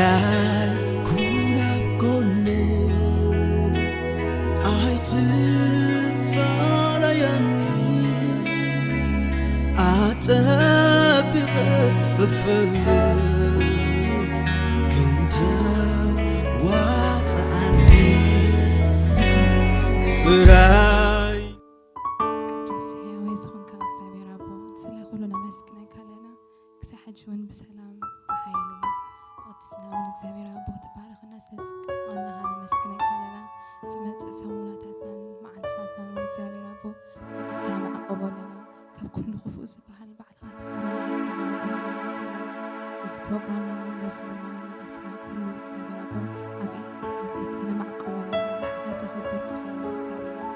تراي كونا كوني أعتفال يني أعتبغ بفلت كنت واتعني تراي ቅዱስ ሕያው ዝኾንካ እግዚአብሔር አቦ ስለ ኩሉ ነመስግነካ ኣለና ክሳብ ሕጂ እውን ብሰላም ብሓይሊ ቅዱስና እውን እግዚአብሔር አቦ ትባረኽና ስለዝቀናኻ ነመስግነካ ኣለና ዝመፅእ ሰሙናታትናን መዓልትታትናን እውን እግዚአብሔር አቦ ነማዕቆቦ ኣለና ካብ ኩሉ ክፉእ ዝበሃል ባዕልኻ ትስምረና እግዚአብሔር አቦ እዚ ፕሮግራምና እውን መዝሙርና መልእክትና ኩሉ እግዚአብሔር አቦ ኣብ ኢድካ ነማዕቆቦ ኣለና ንዓኻ ዘኽብር ክኸውን እግዚአብሔር አቦ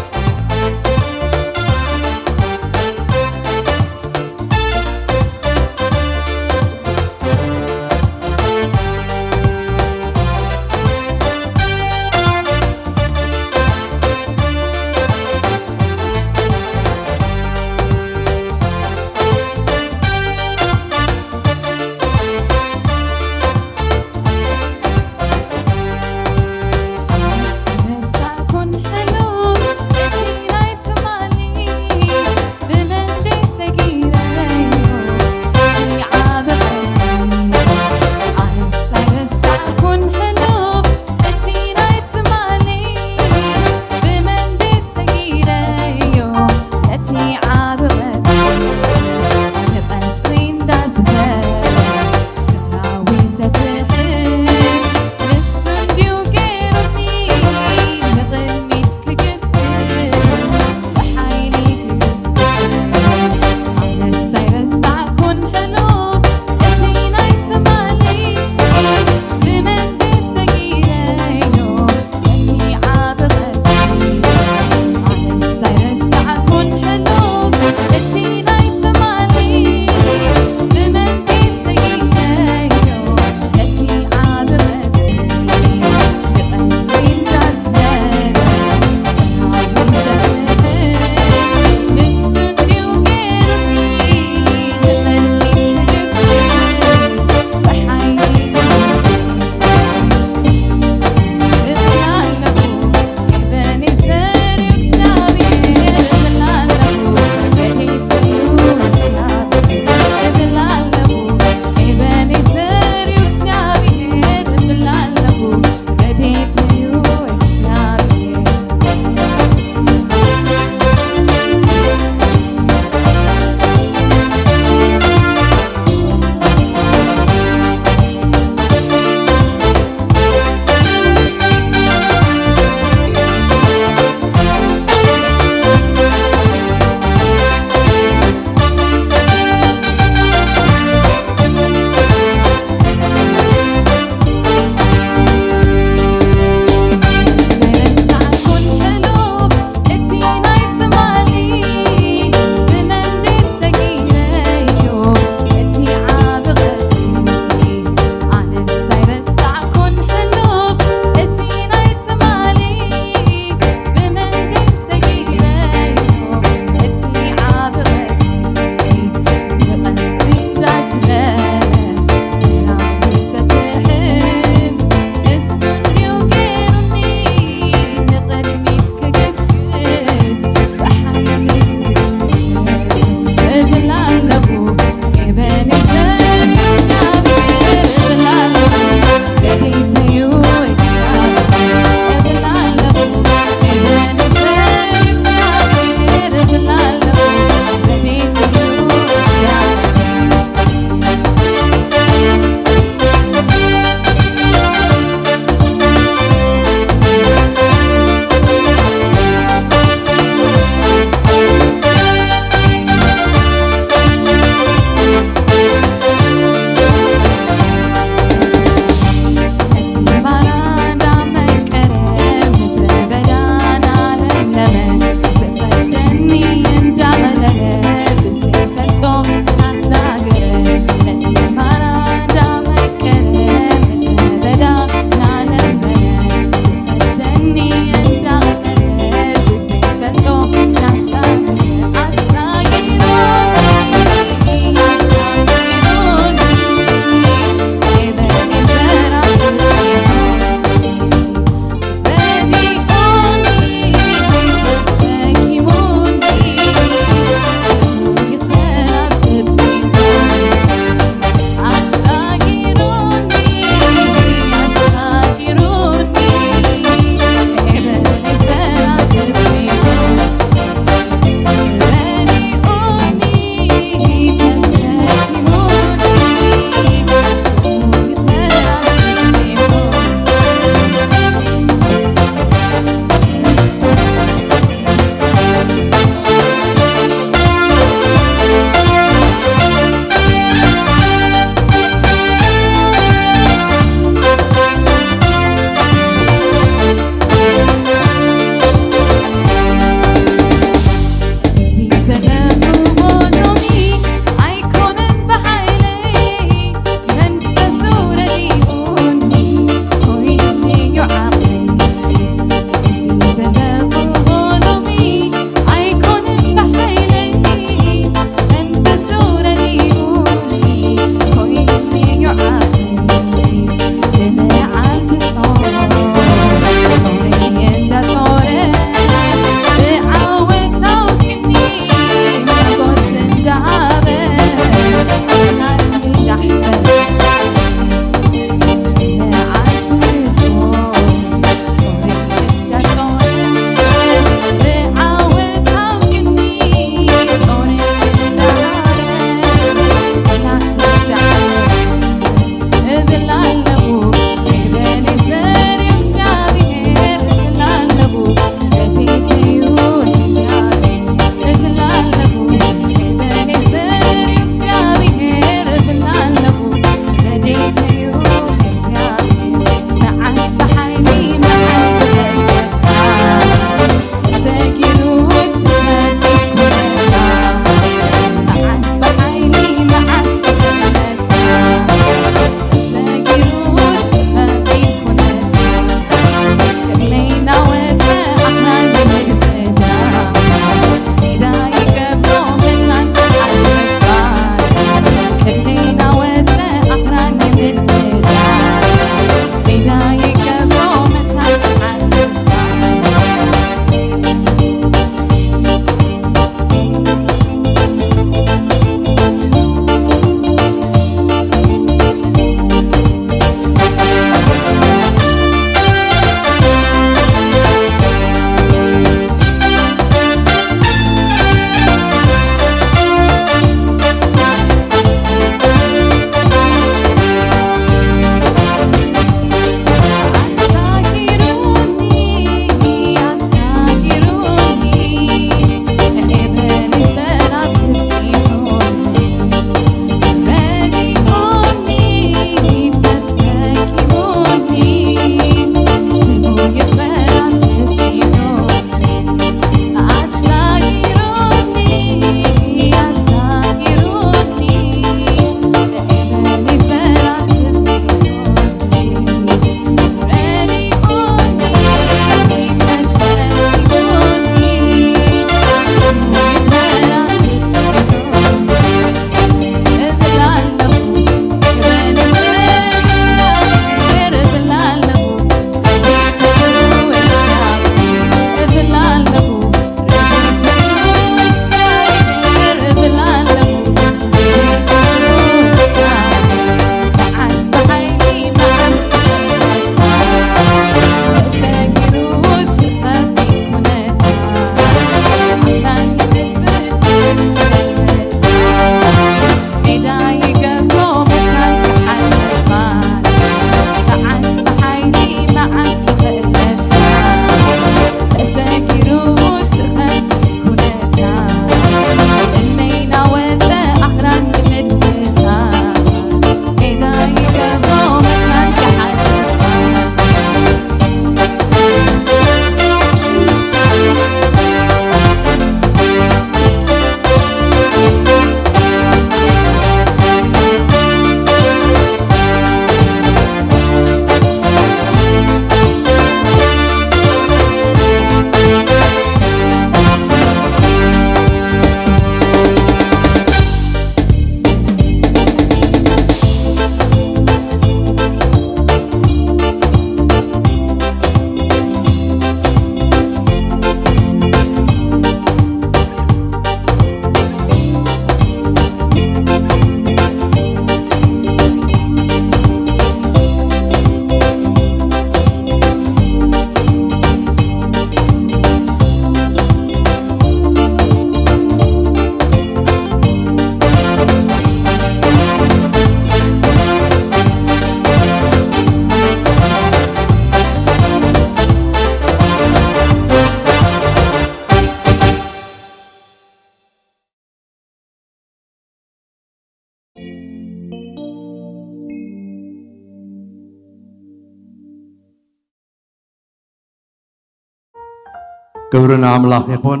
كبرنا أملاخ يخون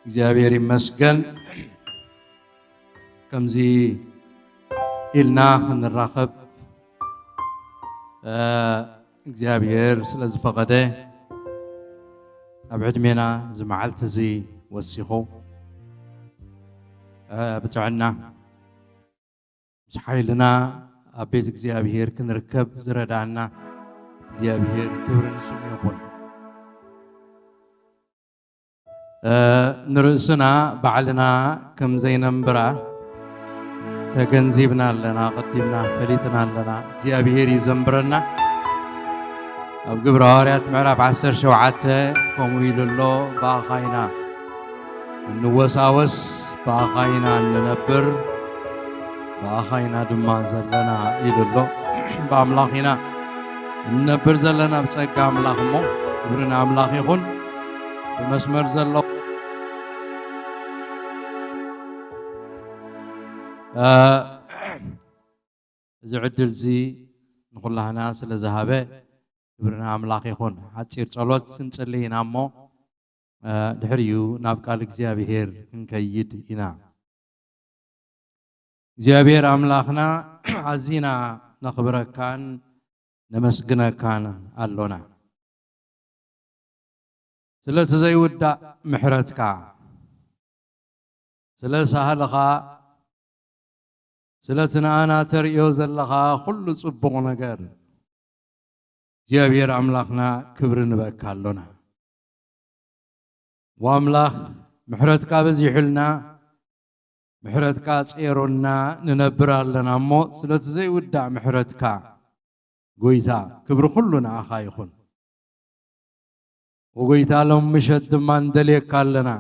እግዚአብሔር ይመስገን ከምዚ ኢልና ንራኸብ እግዚአብሔር ስለዝፈቀደ ኣብ ዕድሜና ዝመዓልቲ እዚ ወሲኹ ብጥዕና ምስ ሓይልና ኣብ ቤት እግዚአብሔር ክንርከብ ዝረዳና እግዚአብሔር ክብሪ ንስሙ ይኹን نرأسنا بعلنا كم زينبرا تجنزبنا لنا قدمنا فليتنا لنا جابيري زمبرنا أبقى هاريات معرف عسر شوعات كمويل الله باقينا النوساوس باقينا ننبر باقينا دمان زلنا إلى الله بأملاخنا ننبر زلنا بسقى أملاخ مو كبرنا أملاخ يخون بمسمر زلو زعدل زي نقول لها ناس لذهبه كبرنا أملاك يخون حتصير صلوات سنصلي نامو دحريو نابقى لإግዚአብሔር كنكيد إنا እግዚአብሔር أملاكنا عزينا نخبرك كان نمسكنا كان اللونا سلا تزيود محرتك سلا سهلها سلتنا أنا تريو زلها كل صبغ نجار جابير أملاكنا كبر نبك لنا وأملاك محرتك بزيحلنا محرتك تسيرنا ننبر لنا مو سلت زيود محرتك قويتا كبر كلنا أخايخون وقيت لهم مشد من دليك لنا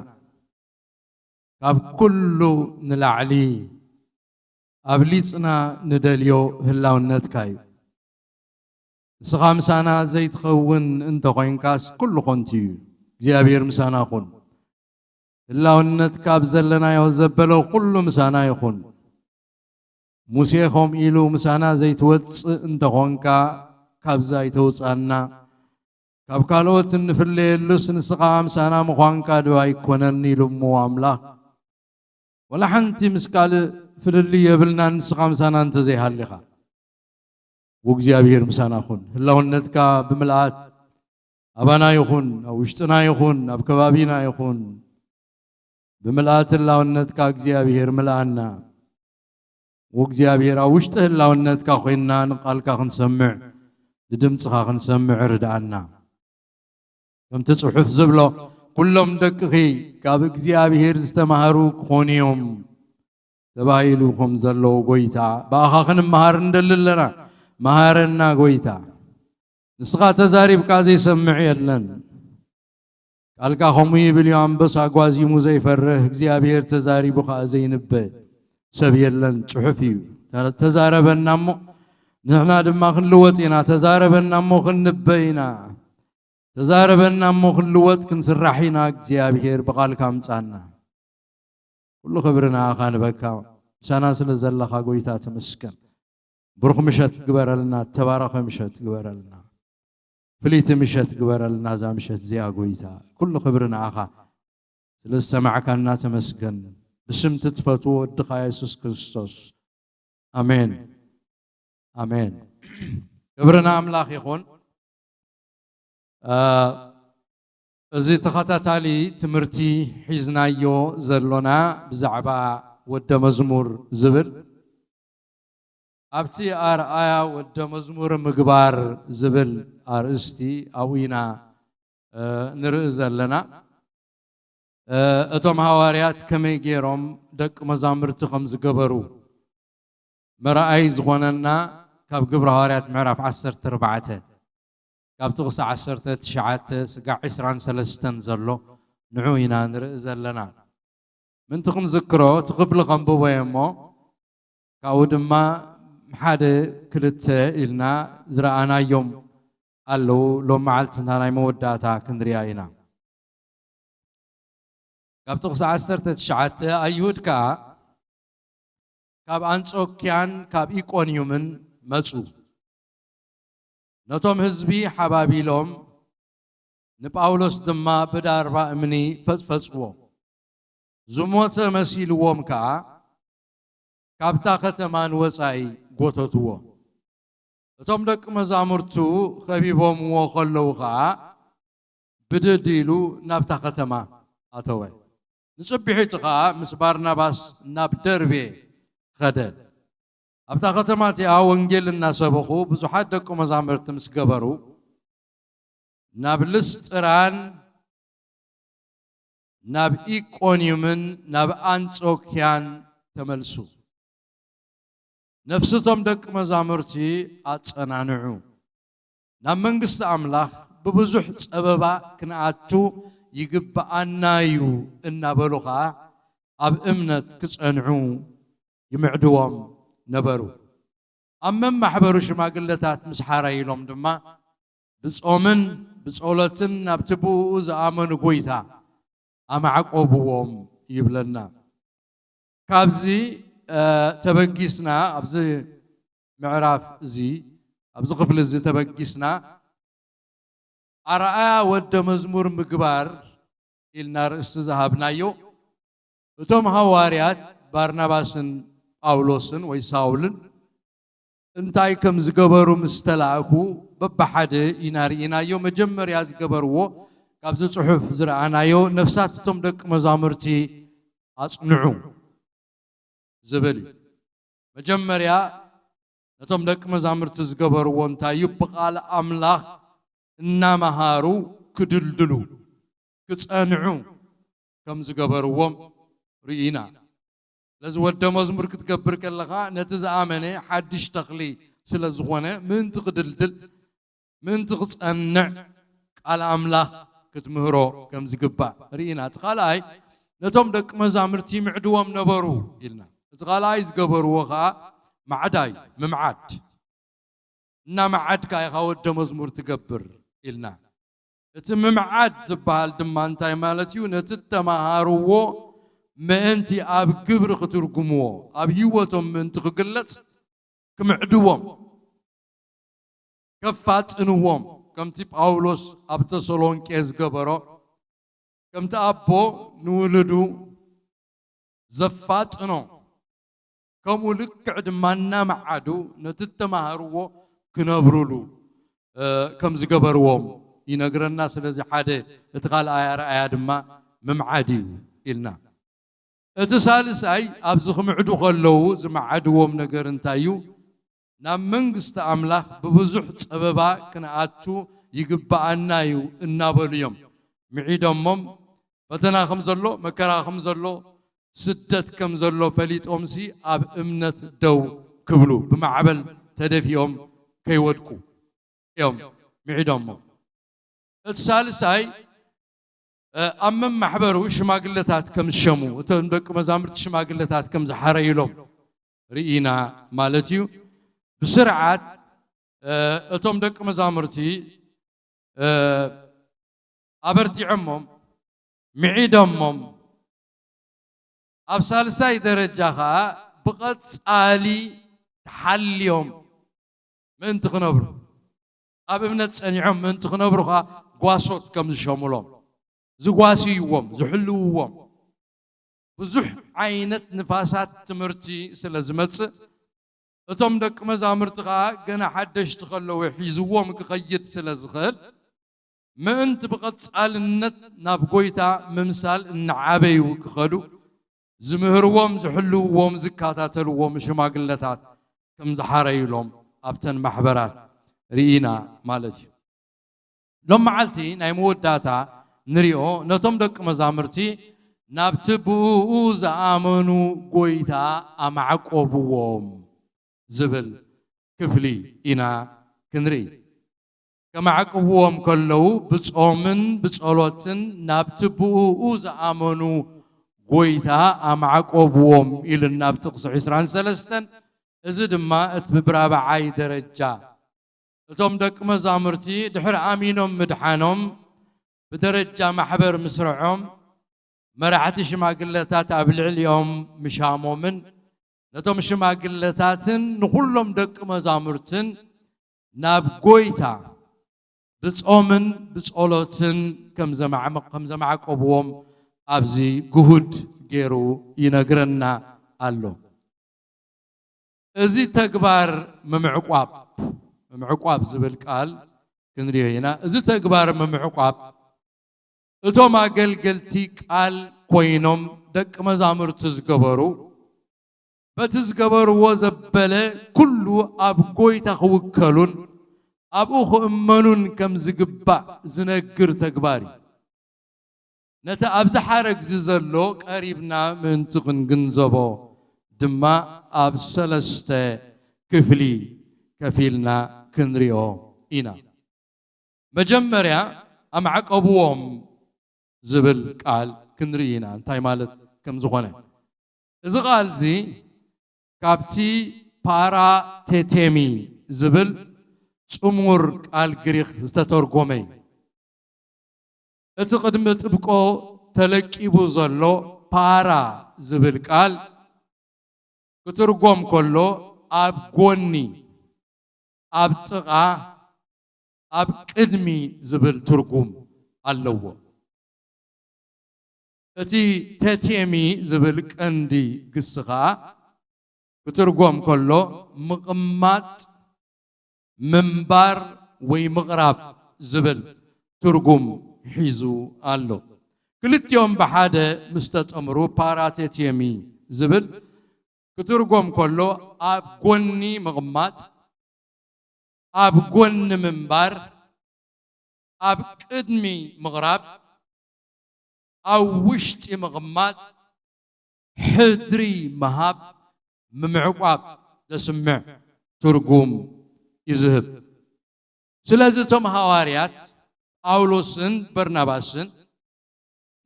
كاب كله نلعلي أبليتنا ندليو هلاو النتكاي سخام سانا زيت خون انت قينكاس كل خنتي جابير مسانا خون هلاو النتكاب زلنا يوزبلو كل مسانا يخون موسيخهم إلو مسانا زيت وطس انت قينكا كاب زيت وطسانا كاب كالوت نفلي اللسن سقام سانا مخوانكا دواي كونني لمو أملاك ولا حنتي مسكال فللي يبلنا نسقام سانا انت زي هاللخا وእግዚአብሔር مسانا خون هلاو النتكا بملآت أبانا يخون أو اشتنا يخون أب كبابينا يخون بملآت هلاو النتكا እግዚአብሔር ملآنا وእግዚአብሔር أو اشته هلاو النتكا خوينا نقالكا خنسمع لدمتخا خنسمع ردعنا كم تصحف زبلو كلهم دقخي كاب እግዚአብሔር استمهروك خونيهم تبايلوكم زلو قويتا باخاخن مهار ندللنا مهارنا قويتا نسخة تزاري بكازي سمعي لن قالكا خمي باليوم بس اقوازي موزي فره እግዚአብሔር تزاري بخازي نبه سبي لن صحفيو تزاربنا مو نحنا دما خنلوطينا تزاربنا مو خنبينا تزاربنا مو خنلوط كنسرحينا እግዚአብሔር بقالكا مصانا كل خبرنا خان بكا سانا سلزلخا قويتا تمسكن برخ مشت قبرلنا تبارك مشت قبرلنا فليت مشت قبرلنا زا مشت زيا قويتا كل خبرنا اخا سلسمع كنا تمسكن بسم تتفتو الدخا يسوس كريستوس امين امين خبرنا املاك يخون زي تخطاتالي تمرتي حزنايو زلونا بزعبا ود مزمور زبل ابتي ارآيا ود مزمور مقبار زبل ارستي اوينا نرئز لنا اتوم هواريات كمي جيروم دق مزامرت خمز قبرو مرأي زغوننا كاب قبر هواريات معرف 10 كاب تغسى 10 تشعات سقع 23 زلو نعوينا نرئز لنا من تخن ذكرو تقبل غنبوبا يمو كاود ما حد كلت إلنا ذرأنا يوم قالوا لو معلتنا ناي موداتا كندرياينا قابتو عسترت شعات أيهود كاب أنصوكيان كاب إيقونيومن مزو نتوم هزبي حبابي لهم نباولوس دما بدار بأمني فزفزوه زموت مسيلوهم كابتا ختمان وصاي غوتوتو اتوم دك مزامرتو خبيبهم وخلوغا بدديلو نابتا ختما اتوي نصبحيتغا مسبارنا باس ناب دربي خدد ابتا ختماتي وانجيل الناس بخو بزحات دك مزامرت مسغبرو ناب لستران ناب إيقونيومن ناب أنصوكيان تملسو نفستهم دك مزامرتي أتصنعنعو ناب منقست أملاخ ببزح سببا كنعاتو يقبأنايو إنا بلغا أب إمنت كتصنعو يمعدوهم نبرو أمم محبرو شماقلتات مسحاري لهم دما بصومن بصولتن نابتبو زآمن قويتا أما عقوبهم يبلنا كابزي تبقيسنا أبزي معراف زي أبزي قفل زي تبقيسنا أرأى ود مزمور مقبار إلنا رئيس ذهبنا يو وتم هواريات بارناباسن أولوسن ويساولن انتاي كم زقبرو مستلاكو ببحد ينارينا يو مجمر يا زقبرو كابز صحف زرعنا يو نفسات تمدك مزامرتي أصنعو زبلي مجمريا تمدك مزامرت زقبر وانتا يبقى أملاخ إنما هارو كدلدلو كتصنعو كم زقبر وم رئينا لازود مزمور كتكبر كلها نتز آمنة حدش تخلي سلزخونة من تقدلدل من تقصنع على أملاخ كتمهرو كم زقبا رئينا تقالاي نتوم دك مزامرتي معدوهم نبرو إلنا تقالاي زقبروها معداي ممعد نا معد كاي خاود مزمور تكبر إلنا ممعد زبال دمان تاي مالتيو نتتمهارو ما أنتي أب قبر خترقمو أب هيوتهم من تقلت كمعدوهم كفات إنوهم كم تي باولوس أبتسلون كيس قبرو كم تأبو نولدو زفات إنو كم ولك عد مانا معدو نتتمهارو كنبرولو كم زقبروهم ينقر الناس الذي حدا اتقال آيات ما ممعاديو إلنا اتسالس أي أبزخ معدو خلو زمعدوهم نقر انتايو نام منقست أملاخ ببزح سببا كنعاتو يقبأنايو النابليوم معيد أمم فتنا خمزلو مكرا خمزلو ستة كمزلو فليت أمسي أب إمنت دو كبلو بمعبل تدفيهم كيودكو يوم معيد أمم الثالث أي أمم محبرو شماقلتات كم شمو تندك مزامرت شماقلتات كم زحريلهم رئينا مالتيو بسرعة أتوم دك مزامرتي أبرتي عمهم معيد أمهم أبسال ساي درجها بقت آلي تحليهم من تخنبرو أب ابنت سنعم من تخنبروها قواسوت كم شمولهم زقواسيوهم زحلوهم بزح عينت نفاسات تمرتي سلازمت اتوم دك مزامرتغا جنا حدش تخلو يحيزوهم كخيت سلازخل ما انت بقت تسال النت نابقويتا ممثال النعابي وكخلو زمهروهم زحلوهم زكاتاتلوهم شماقلتات كم زحاريلهم ابتن محبرات رينا مالتي لما علتي ناي موداتا نريو نتوم دك مزامرتي نابتبو زامنو قويتا امعقوبوهم زبل كفلي إنا كنري كما عقبوهم كلو بصومن بصولوتن نابتبو زامنو قويتا أم عقبوهم إلى النابتقص عسران سلستن إذا ما اتببرابع عاي درجة توم دك مزامرتي دحر آمينهم مدحانهم بدرجة محبر مسرعهم مرعت شماغلتات أبلع اليوم مشامومن نتوم شماغلتاتن نخلهم دك مزامرتن ناب قويتا بتصومن بتصولوتن كم زمع قبوم أبزي جهود غيرو ينقرنا قالو ازي تكبار ممعقواب زبل قال كنريه هنا ازي تكبار ممعقواب اتوما قلقلتي قال كوينوم دك مزامر تزقبرو بتزقبرو وزبله كله اب قويتا خوكلون ابوخ امنون كم زقبا زنقر تكباري نتا ابز حرق زلو قريبنا من تقن جنزبو دما اب سلسته كفلي كفيلنا كنريو إنا مجمريا ام عقبوهم زبل قال كنرينا انتي مالت كم زغونه اذا قال زي كابتي بارا تيتيمي زبل صمور قال غريخ استترغمي اتقدم تبقو تلقيبو زلو بارا زبل قال كترغم كله اب غوني اب طقا اب قدمي زبل ترغم اللو اتي تتيمي زبل قندي قسخا كترغم كله مقمات منبر وي مغرب زبل ترغم حيزو الله كلت يوم بحاده مستطمرو باراتيتيمي زبل كترغم كله اب غوني مغمات اب غون منبر اب قدمي مغرب او وشتي مغمات حدري مهاب ممعقاب تسمع ترغم يذهب سلازتهم هواريات أولوسن برناباسن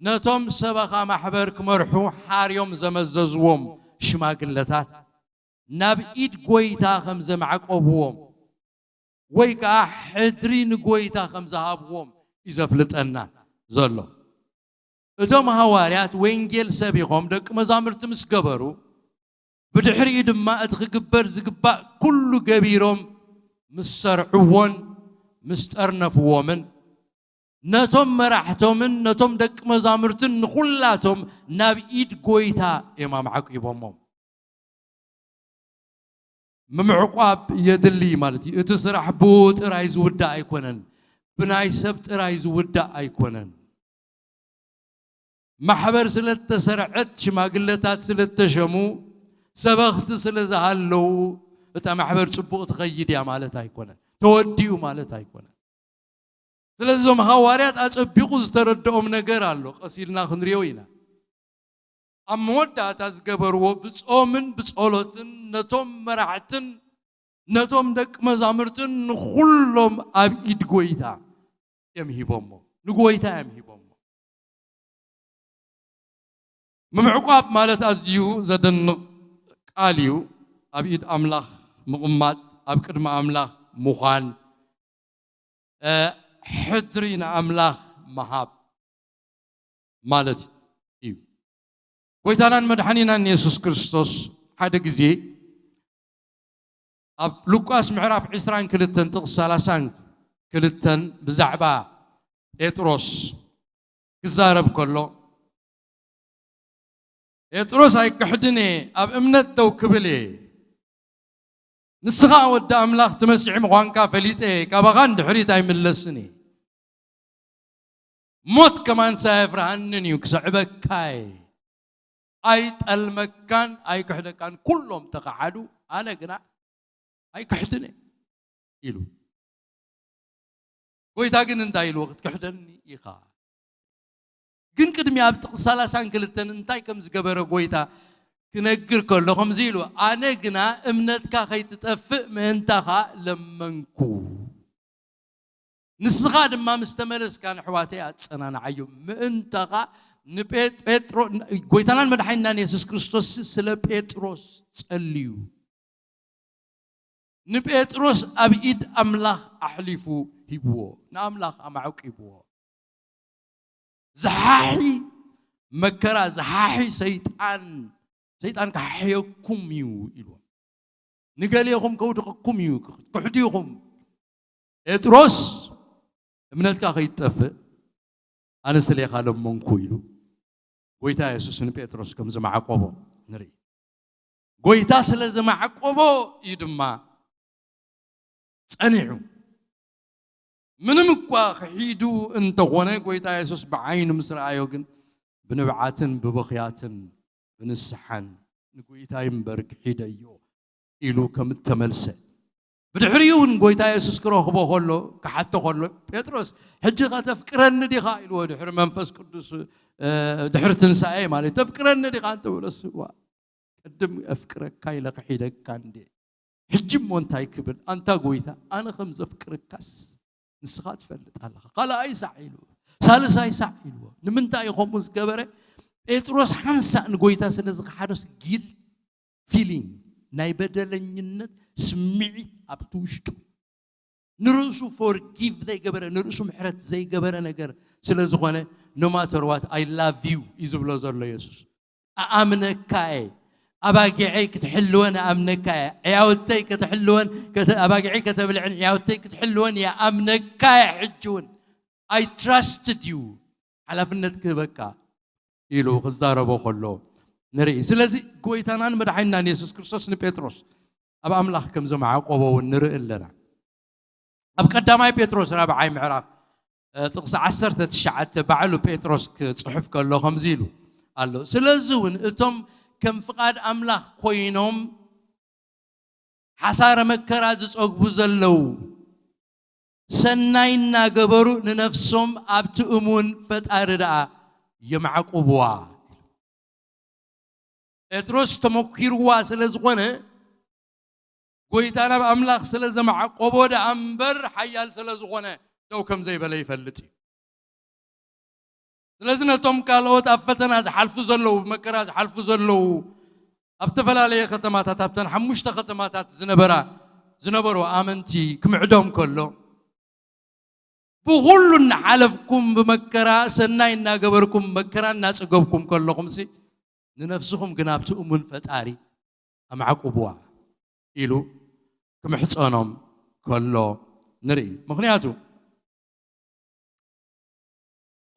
نتوم سبخا محبر كمرحو حاريوم زمززوم شماقلتات ناب إيد قويتا خمزة معقوبوم ويكا حدرين قويتا خمزة هابوم إذا فلتنا زلو اتوم هواريات وينجيل سبيخوم دك مزامر تمسكبرو بدحري دما اتخقبر زقبا كل قبيروم مسرعوون مسترنفومن نتوم مرحتومن نتوم دك مزامرتن نخلاتهم ناب إيد قويتا إمام عقيبهم ممعقاب يدلي مالتي اتسرح بوت رايز ودا ايكونن بناي سبت رايز ودا ايكونن محبر سلت سرعت شماقلتات سلت شمو سبخت سلزهالو اتا محبر صبوق تخيد يا مالت ايكونن توديو مالت ايكونن سلازم حواريات اصبيقو زتردهم ነገር አሉ ቀሲልና ክንሪዮይና امودا تازغبرو بصومن بصولوتن نتوم مرعتن نتوم دق مزامرتن كلهم اب ايد غويتا يمهيبوم نغويتا يمهيبوم ممعقاب مالت ازجيو زدن قاليو اب ايد املاح مقمات اب قدم املاح مخان حدرين املاح مهاب مالت ويتانان مدحنينا يسوس كريستوس حدا غزي اب لوقاس معراف 20 كلتن تق 30 كلتن بزعبا بطرس كزارب كله بطرس اي كحدني اب امنت دو كبلي نسخا ود املاح تمسع مخانكا فليته كبغان دحريت اي ملسني موت كمان سافرهنني يكسعبكاي ايت المكان اي كحده كان كلهم تقعدوا انا قنا اي كحدني يلو ويتا كن انتاي الوقت كحدني يخا كن قدمي اب 30 كلتن انتاي كم زغبره ويتا كنغر كلهم زيلو انا قنا امنتكا خيتطفئ منتخا لمنكو نسخا دما مستمرس كان حواتي اتصنانا عيو منتخا نبيت بيترو قويتانان مدحينا يسوس كريستوس سلا بيتروس تصليو نبيتروس ابيد املاح احلفو هيبو ناملاح امعوك هيبو زحالي مكرا زحاحي سيطان كحيكم يو إلو نقاليكم كودقكم يو كحديكم إتروس منتك أخي تفق أنا سليخ على منكو إلو قويتا يسوس بيتروس كم زمع عقوبو نري قويتا سلا زمع عقوبو يدما تأنيعو من مكوا خيدو انت غونه قويتا يسوس بعين مصر آيوغن بنبعاتن ببخياتن بنسحن نقويتا ينبرك حيديو إلو كم التملسة بدحريون قويتا يسوس كروخبو خلو كحتو خلو بيتروس حجي تفكرن دي خايلو دحر منفس قدس دحر تنساي مالي تفكرن دي خانت ولس قدم افكرك كاي لك حيدك كاندي حجي مونتاي كبل انت قويتا انا خمس افكركاس نسخات فلت الله قال اي سعيلو ثالث اي سعيلو نمنتا يخمس قبره بيتروس حنسا نقويتا سلازق حدث جيل فيلينج ناي بدلنينت سمعت ابتوشتو نرسو forgive ذي قبره نرسو محرت زي قبره نقر سلازقونه no matter what I love you يزبلو زر يسوس امنكاي اباقعي كتحلون امنكاي عياوتي كتحلون اباقعي كتبلعن عياوتي كتحلون يا امنكاي حجون I trusted you على فنتك بكا إلو خزاربو خلو نري سلازي قويتانان مدحينا يسوس كريستوس بيتروس أبا أملاح كم زمع عقوبة ونرئ لنا أب قدامي بيتروس رابعي معراف تقص عسرت تشعت بعلو بيتروس صحف كله خمزيلو قال له سلازون اتم كم فقاد أملاح كوينهم حسار مكراز أقبو زلو سناينا قبرو لنفسهم أبتؤمون فتأردا يمعقوبوا اتروس تمكيروا سلازغونه قويتانا بأملاخ سلازا معقوبوا دا أمبر حيال سلازغونه دو كم زي بلا يفلتي سلازنا توم كالوت أفتنا حلفو زلو مكراز حلفو زلو أبتفل عليه ختماتات أبتن حموشت ختماتات زنبرو آمنتي كمعدوم كله بغلن حلفكم بمكرا سناينا قبركم مكرا الناس أقوبكم كلكم سي ننفسهم قنابت أمون فتاري أم عقوبوا إلو كم حتسانهم كله نري مخنياتو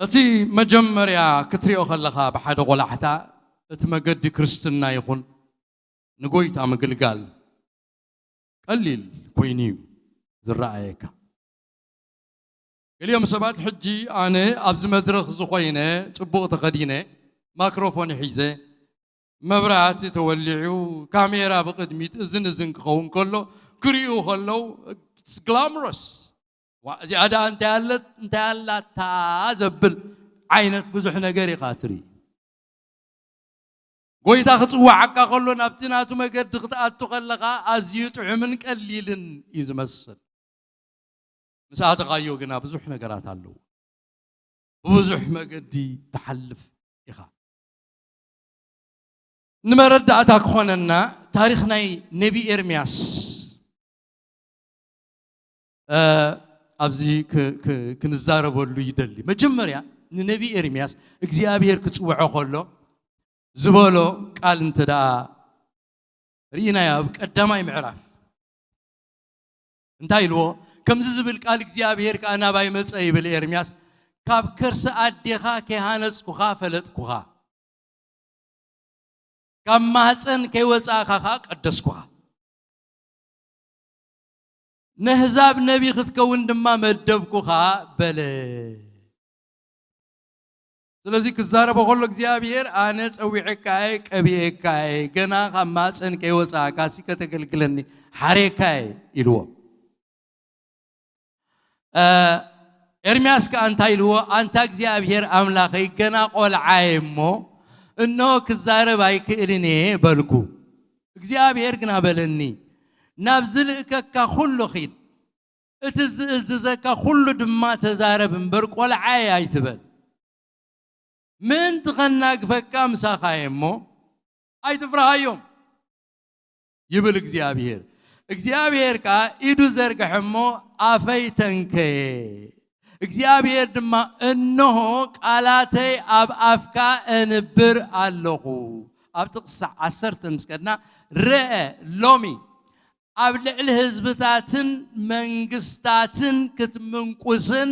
أتي مجمر يا كتري أخلقها بحد غلحتا اتمقد كريستنا يكون نقويتا مقلقال قليل كوينيو ذرائيك اليوم سبات حجي أنا أبز مدرخ زخوينة تبغى تقدينه ميكروفون حيزة مبرات تولعو كاميرا بقدميت زن خون كله كريو خلو it's glamorous وزيادة أنت على تازبل عينك بزحنا جري خاطري قوي تاخذ وعكا خلو نبتنا تمجد تقطع تخلقا أزيوت عمنك قليل يزمسل مساعد غايو قنا بزح نقرات علو بزح ما قدي تحلف إخا نمرد أتاك خوننا تاريخنا نبي إرمياس أبزي كنزارب ولو يدلي مجمريا نبي إرمياس إجزابير كتوعه خلو زبالو قال انت دا رينا يا قدامي معرف انتاي لو كم زبل قال إجزابير كأنا باي مصاي بالإرمياس كاب كرس أديخا كهانس كوخا فلت كوخا كم مهتن كيوصا خا قدس كوخا نهزاب نبي ختكون دما مدب كوخا بل سلازي كزاره بقول لك زيابير أنا أوعكاي كبيعكاي جنا خماسن كيوصا كاسي كتقلقلني حريكاي إلو إرمياس كأنتاي لو أنتاك زيابير أملاخي جنا قول عايمو إنه كزاره بايك إليني بلكو زيابير جنا بلني نابزلك كخلو خيد اتززك كخلو دما تزارب برك ولا عاي تبل من تغناك فكام ساخايمو اي تفرهايوم يبل اكزيابير كا ايدو زرق حمو افيتنك እግዚአብሔር ድማ እነሆ ቃላተይ ኣብ ኣፍካ እንብር ኣለኹ ኣብ ጥቕስ 10 ምስከድና ርአ ሎሚ ኣብ ልዕሊ ህዝብታትን መንግስታትን ክትምንቁስን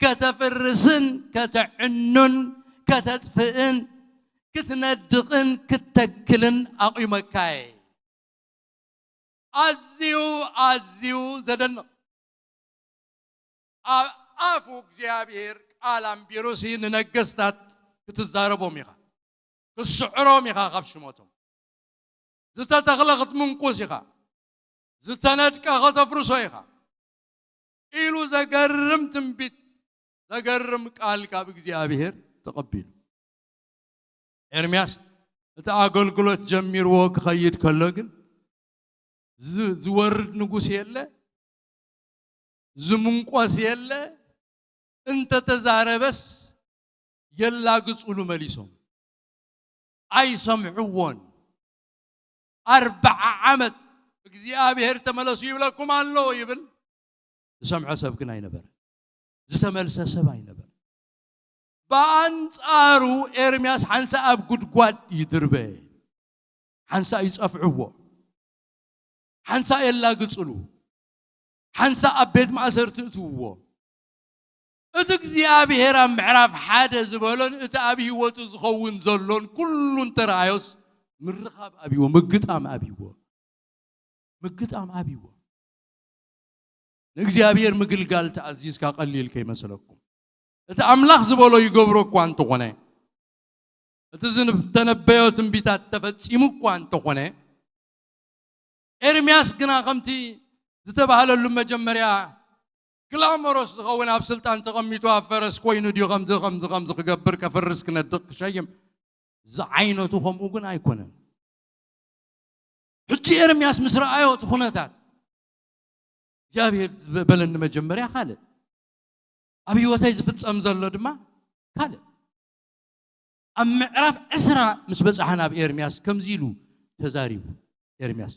ከተፍርስን ከተዕኑን ከተጥፍእን ክትነድቕን ክትተክልን ኣቑመካየ ኣዝዩ ዘደንቕ ኣፉ እግዚአብሔር ቃል ኣንቢሩሲ ንነገስታት ክትዛረቦም ኢኻ ክስዕሮም ኢኻ ካብ ሽሞቶም ዝተተኽለ ክትምንቁስ ኢኻ ዝተነድቀ ከተፍርሶ ኢኻ ኢሉ ዘገርም ትንቢት ዘገርም ቃል ካብ እግዚአብሔር ተቐቢሉ ኤርምያስ እቲ ኣገልግሎት ጀሚርዎ ክኸይድ ከሎ ግን ዝወርድ ንጉስ የለ ዝምንቆስ የለ እንተ ተዛረበስ የላግጹሉ መሊሶም ኣይሰምዕዎን 40 ዓመት እግዚአብሔር ተመለሱ ይብለኩም ኣሎ ይብል ዝሰምዖ ሰብ ግን ኣይነበረ ዝተመልሰ ሰብ ኣይነበረ በአንጻሩ ኤርምያስ ሓንሳ ኣብ ጉድጓድ ይድርበ ሓንሳ ይጸፍዕዎ ሓንሳ የላግጹሉ ሓንሳ ኣብ ቤት ማእሰርቲ እትውዎ እቲ እግዚአብሔር ኣብ ምዕራፍ ሓደ ዝበሎን እቲ ኣብ ህይወቱ ዝኸውን ዘሎን ኩሉን ተረኣዮስ ምርኻብ ኣብይዎ ምግጣም ኣብይዎ ንእግዚአብሔር ምግልጋል ተኣዚዝካ ቀሊል ከይመስለኩም እቲ ኣምላኽ ዝበሎ ይገብሮ እኳ እንተኾነ እቲ ዝተነበዮ ትንቢታት ተፈጺሙ እኳ እንተኾነ ኤርምያስ ግና ከምቲ ዝተባሃለሉ መጀመርያ ግላሞሮስ ዝኸውን ኣብ ስልጣን ተቐሚጡ ኣብ ፈረስ ኮይኑ ድዩ ከምዚ ክገብር ከፍርስ ክነድቕ ክሸይም ዝዓይነቱ ከምኡ ግን ኣይኮነን ሕጂ ኤርምያስ ምስ ረኣዮ እቲ ኩነታት እግዚአብሔር ዝበለኒ መጀመርያ ካልእ ኣብ ህይወተይ ዝፍጸም ዘሎ ድማ ካልእ ኣብ ምዕራፍ 10 ምስ በጻሕና ኣብ ኤርምያስ ከምዚ ኢሉ ተዛሪቡ ኤርምያስ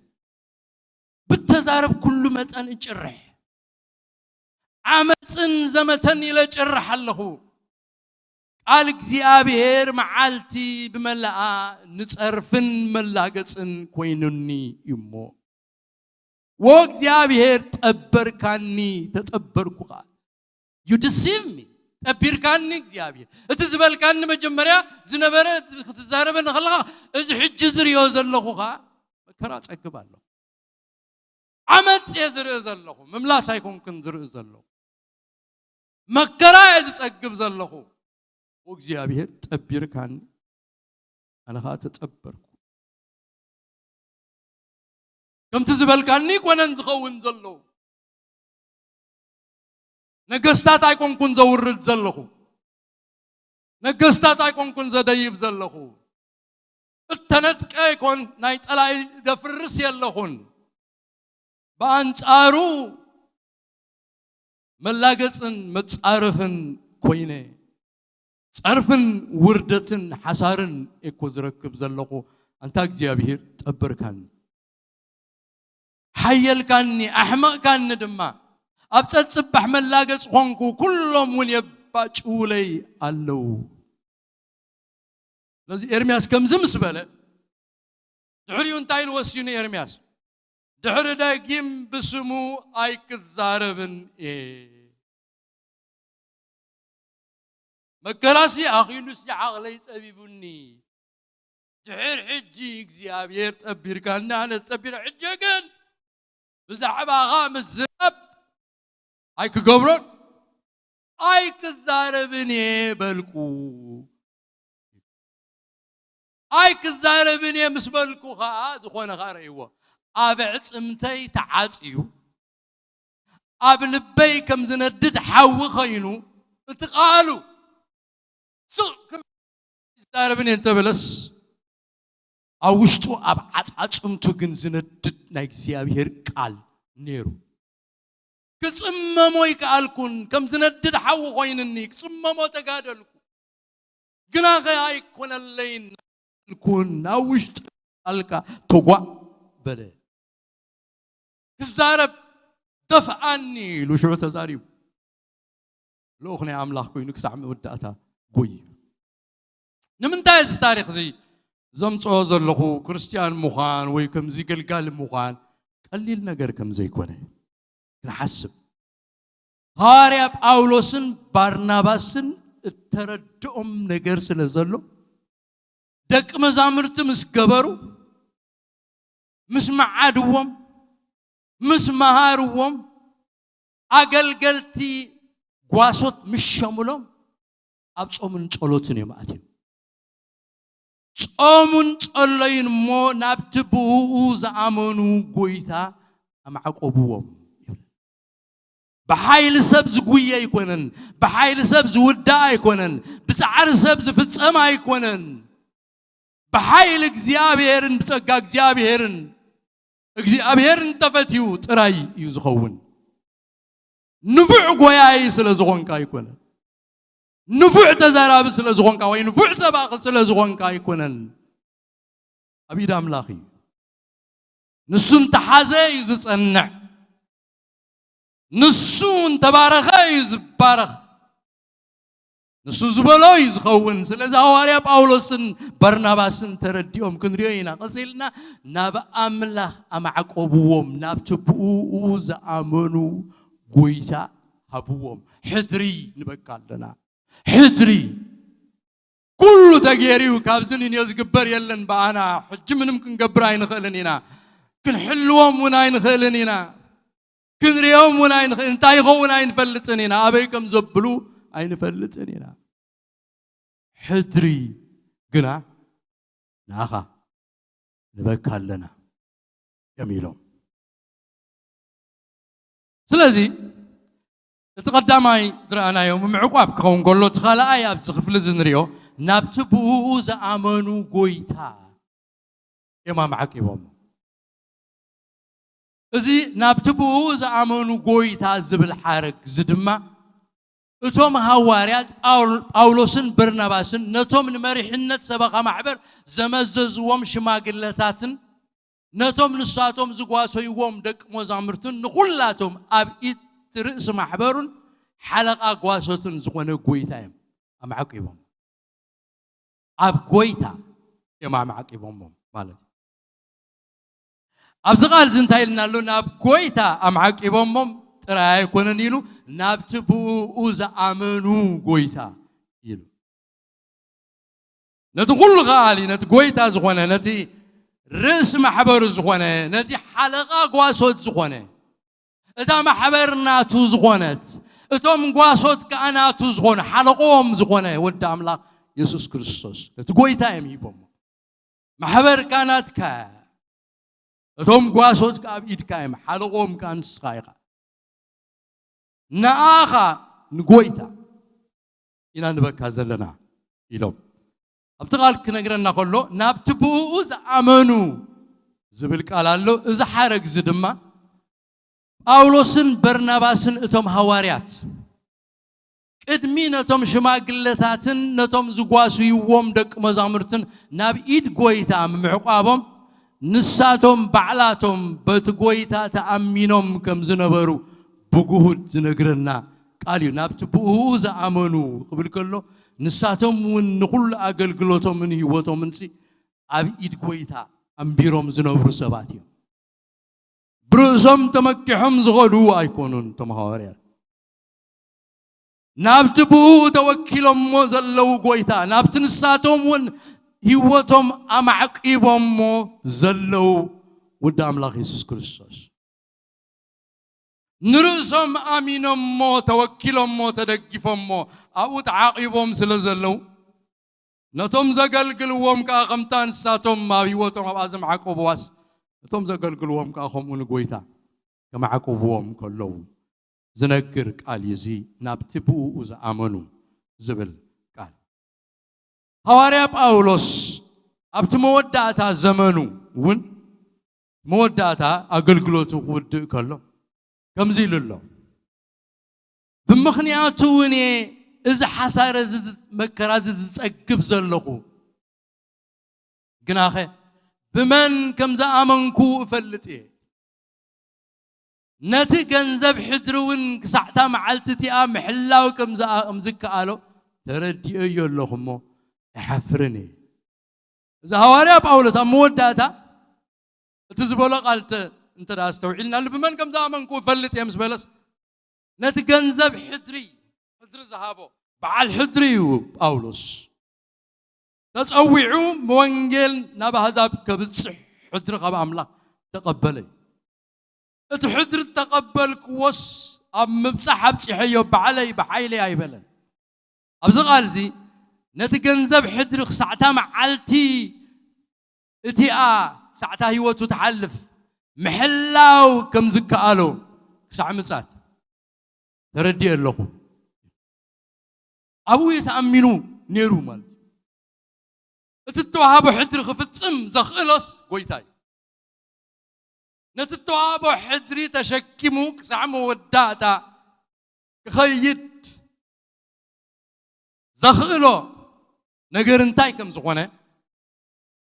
ብተዛረብ ኩሉ መጠን እጭርሕ ዓመፅን ዘመተን ኢለ ጭርሕ ኣለኹ ቃል እግዚአብሔር መዓልቲ ብመላኣ ንጸርፍን መላገፅን ኮይኑኒ እሞ ወእግዚአብሔር ጠበርካኒ ተጠበርኩኻ you deceive me ጠቢርካኒ እግዚአብሔር እቲ ዝበልካኒ መጀመርያ ዝነበረ ክትዛረበን ከለኻ እዚ ሕጂ ዝርዮ ዘለኹኻ መከራ ጸግብ ኣለኹ ዓመፅ የዝርኢ ዘለኹ ምምላስ ኣይኮንክን ዝርኢ ዘለኹ መከራ የዝጸግብ ዘለኹ ወእግዚአብሔር ጠቢርካኒ ኣነኻ ተጠበርኩ ከምቲ ዝበልካኒ ኮነን ዝኸውን ዘለኹ ነገስታት ኣይኮንኩን ዘውርድ ዘለኹ ነገስታት ኣይኮንኩን ዘደይብ ዘለኹ እተነጥቀ ይኮን ናይ ጸላይ ደፍርስ የለኹን በአንጻሩ መላገፅን መጻረፍን ኮይነ ጸርፍን ውርደትን ሓሳርን እኮ ዝረክብ ዘለኹ አንታ እግዚአብሔር ጠበርካኒ ሓየልካኒ ኣሕመቕካኒ ድማ ኣብ ጸጽባሕ መላገጽ ኾንኩ ኩሎም ውን የባጭውለይ ኣለው ለዚ ኤርምያስ ከምዚ ምስ በለ ድሕሪኡ እንታይ ኢሉ ወሲኑ ኤርምያስ ድሕሪ ዳግም ብስሙ ኣይክዛረብን መከራሲ ኣኺሉስ ዓቕለይ ጸቢቡኒ ድሕር ሕጂ እግዚአብሔር ጠቢርካኒ ኣነ ጸቢረ ሕጂ ግን ብዛዕባኻ ምዝረብ ኣይክገብሮን ኣይክዛረብን በልኩ ኣይክዛረብን ምስ በልኩ ኸዓ ዝኾነ ኸ ረእይዎ ኣብ ዕጽምተይ ተዓጽዩ ኣብ ልበይ ከም ዝነድድ ሓዊ ኸይኑ እቲ ቃሉ ዝዛረብን እንተበለስ ኣብ ውሽጡ ኣብ ዓጻጽምቱ ግን ዝነድድ ናይ እግዚአብሔር ቃል ነይሩ ክጽመሞ ይከኣልኩን ከም ዝነድድ ሓዊ ኾይንኒ ክጽመሞ ተጋደልኩ ግና ኸ ኣይኮነለይን ልኩን ኣብ ውሽጡ ቃልካ ተጓዕ በለ ክዛረብ ደፍኣኒ ኢሉ ሽዑ ተዛሪቡ لأخني أملاك كوي نكسع مودعتا قوي نمنتاز تاريخ زي زمت أوزر لخو كريستيان مخان ويكم زي قلقال مخان قليل نقر كم زي كونه نحسب هارياب أولوسن بارناباسن التردؤم نقر سلزلو دك مزامرت مسقبرو مس معادوهم مس مهاروهم أقلقلتي قواسوت مش شمولهم أبصومن صلوتن يماتين صومن صلين مو نابتبو زعمنو قويتا أم عقوبوهم بحايل سبز قوية يكونن بحايل سبز ودا يكونن بسعر سبز فتسما يكونن بحايل اجزيابيرن بتسقى اجزيابيرن تفتيو تراي يزخون نفع قوياي سلزغونكا يكونن نفع تزاراب سلزغونكا وين نفع سباق سلزغونكا يكونن أبيد أملاخي نسون تحازي يزصنع نسون تبارخي يزبارخ نسون زبلو يزخون سلزا هواريا باولوسن برناباسن ترديهم كنريوينا قصيلنا ناب أملاخ أما عقوبوهم ناب تبؤو زعمنو قويتا هبوهم حدري نبكال لنا حدري كل تغييري وكابزنين يزقبر يلن بانا حج من ممكن قبراين خلنينا كن حلوهم وناين خلنينا كن ريهم وناين خلنينا انتاي غو ناين فلتنينا ابيكم زبلو اين فلتنينا حدري قنا ناخا نبكال لنا جميلهم سلازي تقدماي درأنا يوم معقوب كون قولو تخالا آياب سخفل زنريو نابتبو زعمنو قويتا إمام عكيبهم إذي نابتبو زعمنو قويتا زبل حارك زدما اتوم هواريات أولوسن برناباسن نتوم نمريحنة سبقا معبر زمزز وم شماقلتاتن نتوم نساتوم زقواسو يوم دك موزامرتن نخلاتهم أبئت رئيس محبرون حلقة قواسوتن زخونه قويتاهم أم عقيبهم أب قويتا إمام عقيبهم مالت أبزغال زنتايلنا له ناب قويتا أم عقيبهم ترى يكون نيلو ناب تبو أوزا أمنو قويتا يلو نتقول غالي نتقويتا زخونه نتي رئيس محبر زخونه نتي حلقة قواسوت زخونه إذا ما حبرنا تزغونت إتوم قاسوت كأنا تزغون حلقوم زغونه ودام لا يسوع كريستوس تقوي تايم يبوم ما حبر كانت كا إتوم قاسوت كأبيد كايم حلقوم كان سخايقة نآخا نقويتا إنا نبكى زلنا يلوم أبتقال كنقرنا كله نابتبوز أمنو زبلك على له إذا حرق زدما أولوسن برناباسن اتوم هواريات قدمين اتوم شماقلتاتن نتوم زقواسو يوم دك مزامرتن ناب إيد قويتا معقابهم نساتهم بعلاتهم بتقويتا تأمينهم كم زنبرو بقهود زنقرنا قاليو ناب تبوهو زعمنو قبل كله نساتهم ونقول أقل قلوتهم من هيوتهم منسي أب إيد قويتا أمبيرهم زنبرو سباتيهم برسم تمكحهم زغدو أيكونون تمهاريات نابتبو توكلهم مزلو قويتا نابتنساتهم ون هيوتهم أمعقيبهم زلو ودام الله يسوع كريستوس نرسم أمينهم مو توكلهم مو تدقفهم مو أو تعاقبهم سلزلو نتوم زقلقلوهم كأغمتان ساتهم ما هيوتهم أبازم عقوبواس توم زقلقلوهم كأخهم ونقويتا كما عقوبهم كلهم زنقر قال يزي نابتبو وز آمنو زبل قال هواريا باولوس أبت موداتا زمنو ون موداتا أقلقلوتو ود كلهم كم زي لله بمخنياتو وني إذا حسار مكراز تسقب زلقو قناخي بمن كم زامنكو فلتي نتي جنزب حدرون كسعتا معلتتي محلاو كمزك قالو تردي يلهمو يحفرني إذا هواريا باولوس موداتا تزبولو قالت انت راستوعلنا اللي بمن كم زمان كو فلت يا مسبلس نتي جنزب حدري حدر ذهبو بعل حدري باولوس تصوعوا موانجيل نبا هذاب كبصح حدر قب املاك تقبلي اتحدر تقبلك وس ام مبصح بصحيو بعلي بحيلي ايبلن ابز قالزي نتجنزب حدر ساعتا معلتي اتيا ساعتا هيوتو تحلف محلاو كم زكالو ساعه مصات تردي اللهو ابو يتامنو نيرو مال اتتوهابو حدر خفتصم زخلص قويتاي نتتوهابو حدري تشكموك سعمو وداتا خيد زخلو نجر انتاي كم زخونه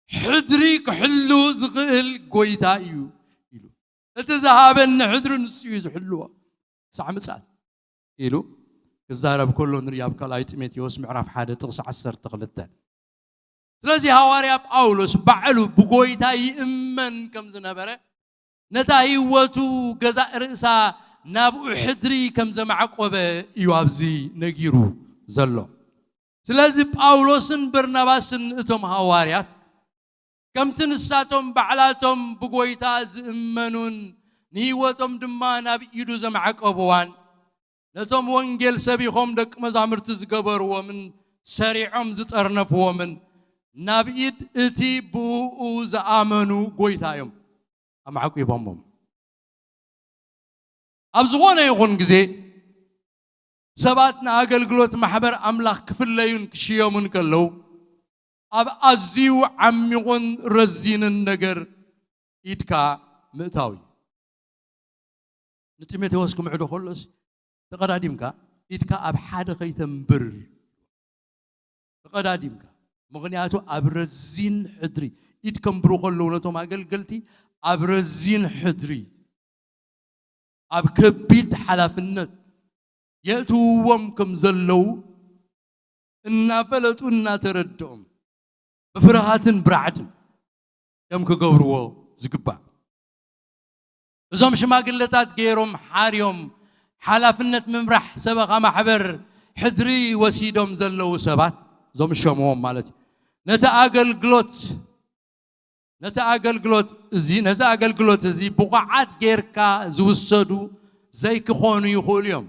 حدري كحلو زغل قويتا يو يلو اتزهابن حدرو نسيو زحلوها ساعه مصات يلو كزارب كله نرياب كلايت ميتيوس معرف حاده تقص 10 تقلتان ስለዚህ ሐዋርያ ጳውሎስ ባዕሉ በጎይታ ይእመን ከም ዝነበረ ነታ ህይወቱ ገዛ ርእሳ ናብ ሕድሪ ከም ዘማዕቆበ እዩ ኣብዚ ነጊሩ ዘሎ ስለዚህ ጳውሎስን በርናባስን እቶም ሐዋርያት ከምቲ ንሳቶም ባዕላቶም በጎይታ ዝእመኑን ንህይወቶም ድማ ናብ ኢዱ ዘማዕቆብዋን ነቶም ወንጌል ሰቢኾም ደቅ መዛሙርት ዝገበርዎምን ሰሪዖም ዝጠርነፍዎምን نابيد اتي بو زامنو غويتايم امعقو يبومم ابزغونه يغون غزي سباتنا اغلغلوت محبر املاح كفليون كشيومن كلو اب ازيو عميغون رزينن نجر يدكا متاوي نتيمتوسكم عدو خلص تقداديمكا يدكا اب حاده خيتنبر تقداديمكا مغنياتو أبرزين حدري يتكم بروخل لونتو ما قلتي أبرزين حدري أبكبيد حلافنت يأتوهم كم زلو إنا فلتو إنا تردهم بفرهات برعد يوم كقوروا زقبا زوم شما قلتات غيرهم حاريهم حلافنت ممرح سبق ما حبر حدري وسيدهم زلو سبات زوم شموهم مالتي نتأجل جلوت زي بقعات غيركا زوسدو زي كخونو يقول يوم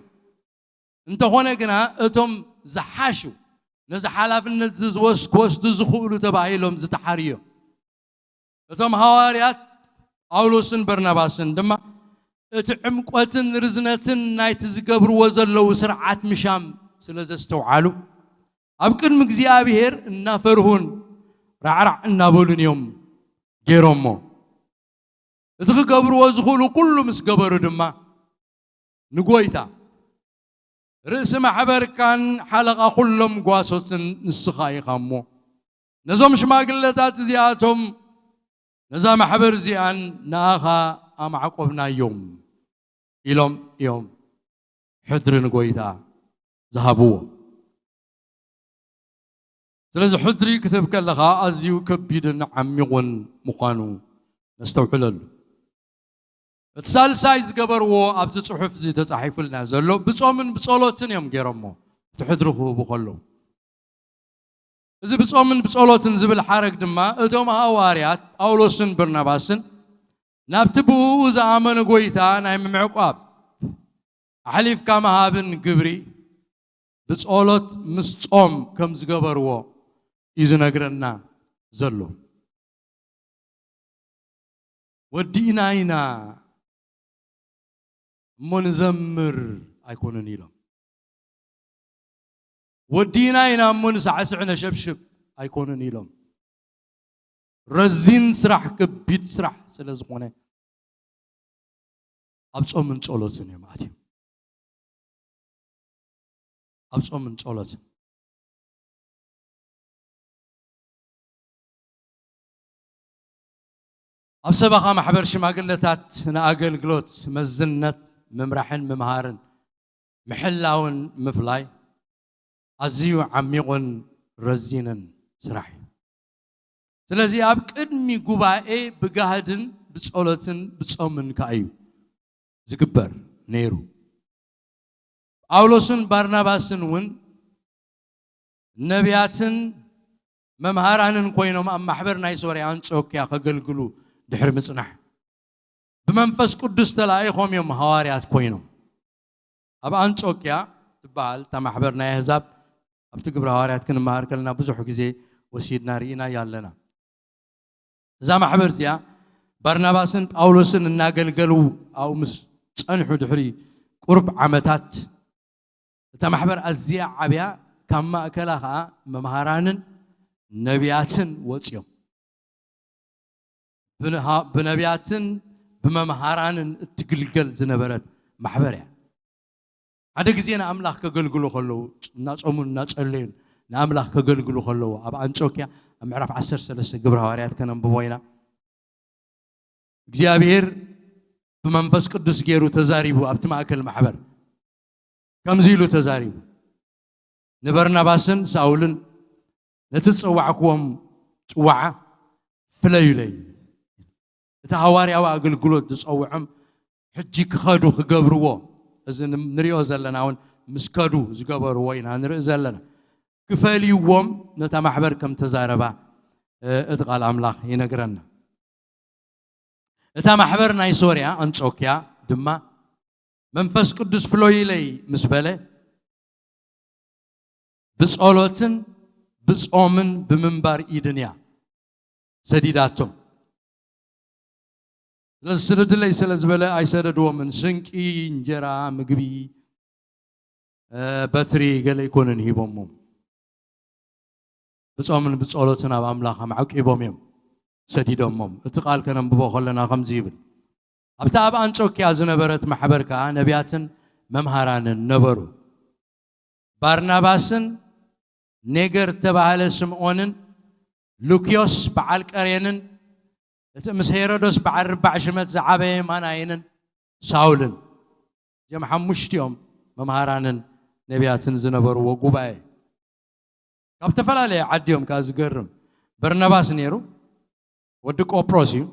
انت هنا جنا اتم زحاشو نزحلاف النزز وسكوس تزخولو تبايلهم زتحريو اتم هواريات أولوسن برناباسن دما اتعمقوتن رزنتن نايت زقبر وزلو سرعات مشام سلازستوعالو أبكر مجزيابير النافرهون رعرع النابولن يوم جيرومو إذا قبر وزخولو كله مس قبر دما نقويتا رئيس محبر كان حلقة كلهم قواسوس نسخاي خامو نزوم شماقلتات زياتهم نزام محبر زيان ناخا أم عقبنا يوم يوم حدر نقويتا ذهبوه سلازم حذري كتب كلها أزيو كبيدن عميون مقانو نستوحلل السال سايز قبروا أبز صحف زي تصحيف لنا زلو بصومن بصولوتن يوم غيرمو تحذره بقولو إذا بصومن بصولوتن زبل حرق دما اتوم هواريات أولوسن برناباسن نابتبو زامن قويتا نايم معقاب حليف كما هابن قبري بصولوت مسصوم كم زقبروا إذا نقرنا زلو ودينا هنا منزمر أيكون نيلهم ودينا هنا منسعسعنا شبشب أيكون نيلهم رزين سرح كبيت سرح سلازقونه أبصم من صلوتنا يا ماتي أبصم من صلوتنا أبسبخا محبر شماغلتات نأجل جلوت مزنت ممرحن ممهارن محلاون مفلاي أزيو عميقون رزينن سراحي سلازي أبك إدمي قبائي بجاهدن بتصولتن بتصومن كأيو زكبر نيرو أولوسن بارناباسن ون نبياتن ممهارانن كوينوم أم محبر نايسوري أنصوك يا خجلجلو دحر مصنح بمنفس قدس تلاقيهم يوم هواريات كوينوم أبا أنصوك يا تبال تام محبرنا يهزاب أبتقبر هواريات كن مهار كلنا بزح جزء وسيدنا رينا يالنا زام محبر زيا برناباسن أولوسن الناقلجلو أو مس صنحو دحري قرب عمتات تام محبر أزيا عبيا كما أكلها ممهارانن نبياتن وتيوم بنبياتن بممهارانن تقلقل زنبرت محبريا هذا جزينا أملاك كقلقلو خلو ناس أمون ناس اللين نأملاك كقلقلو خلو أبا أنشوكيا أمعرف 10 سلسة قبر هواريات كنا ببوينا جزيابير بمنفس قدس جيرو تزاريبو أبتما أكل محبر كم زيلو تزاريبو نبرنا باسن ساولن نتتصوعكم توعى فليلي تهواري أو أقول قلود تصوعهم حجيك خدو خجبروه إذا نريو زلنا مسكدو زجبروا وين هنريو زلنا كفالي يوم نتمحبر كم تزاربا ادغال أملاخ ينقرنا نتمحبر نايسوريا أنشوكيا دما منفس قدس فليلي مسبله بس أولوتن بس أمن بمنبر إيدنيا سديداتهم لسرد الله سلزبله أي سرد ومن سنكي إنجرا مقبي بطري قال يكونن هيبومم بس أمن بس أولوتنا بأملاخهم عك إبوميم سديدهم اتقال كنم ببو خلنا خمزيبل أبتاب أنشوك يا زنبرت محبركا نبياتن ممهران نبرو بارناباسن نيجر تبعال سمعونن لوكيوس بعالك أرينن تمس هيرودوس بعد 4 شمت زعابه ماناينن ساولن جمع مشتيهم ممهرانن نبياتن زنبر وقباي كابتفل عليه عديهم كاز قرم برناباس نيرو ودك أوبروسيو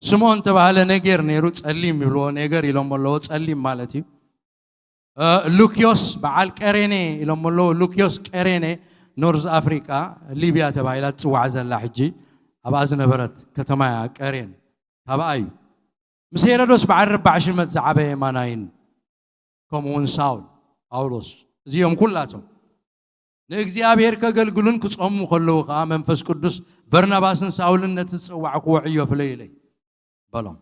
سمون تبعال نيجر نيرو تسليم يبلو نيجر يلوم الله تسليم مالتي لوكيوس بعال كريني يلوم الله لوكيوس كريني نورز أفريقيا ليبيا تبعيلات وعز الله حجي أبازنا برد كتمايا كرين تبعيو مسيرة دوس بعد 4 شمت زعابه ماناين كمون ساول أولوس زيهم كلاتهم نيجزيابير كقلقلون كتصوم خلوقا منفس قدس برناباسن ساولن نتتصوعك وعيو في ليلي بلهم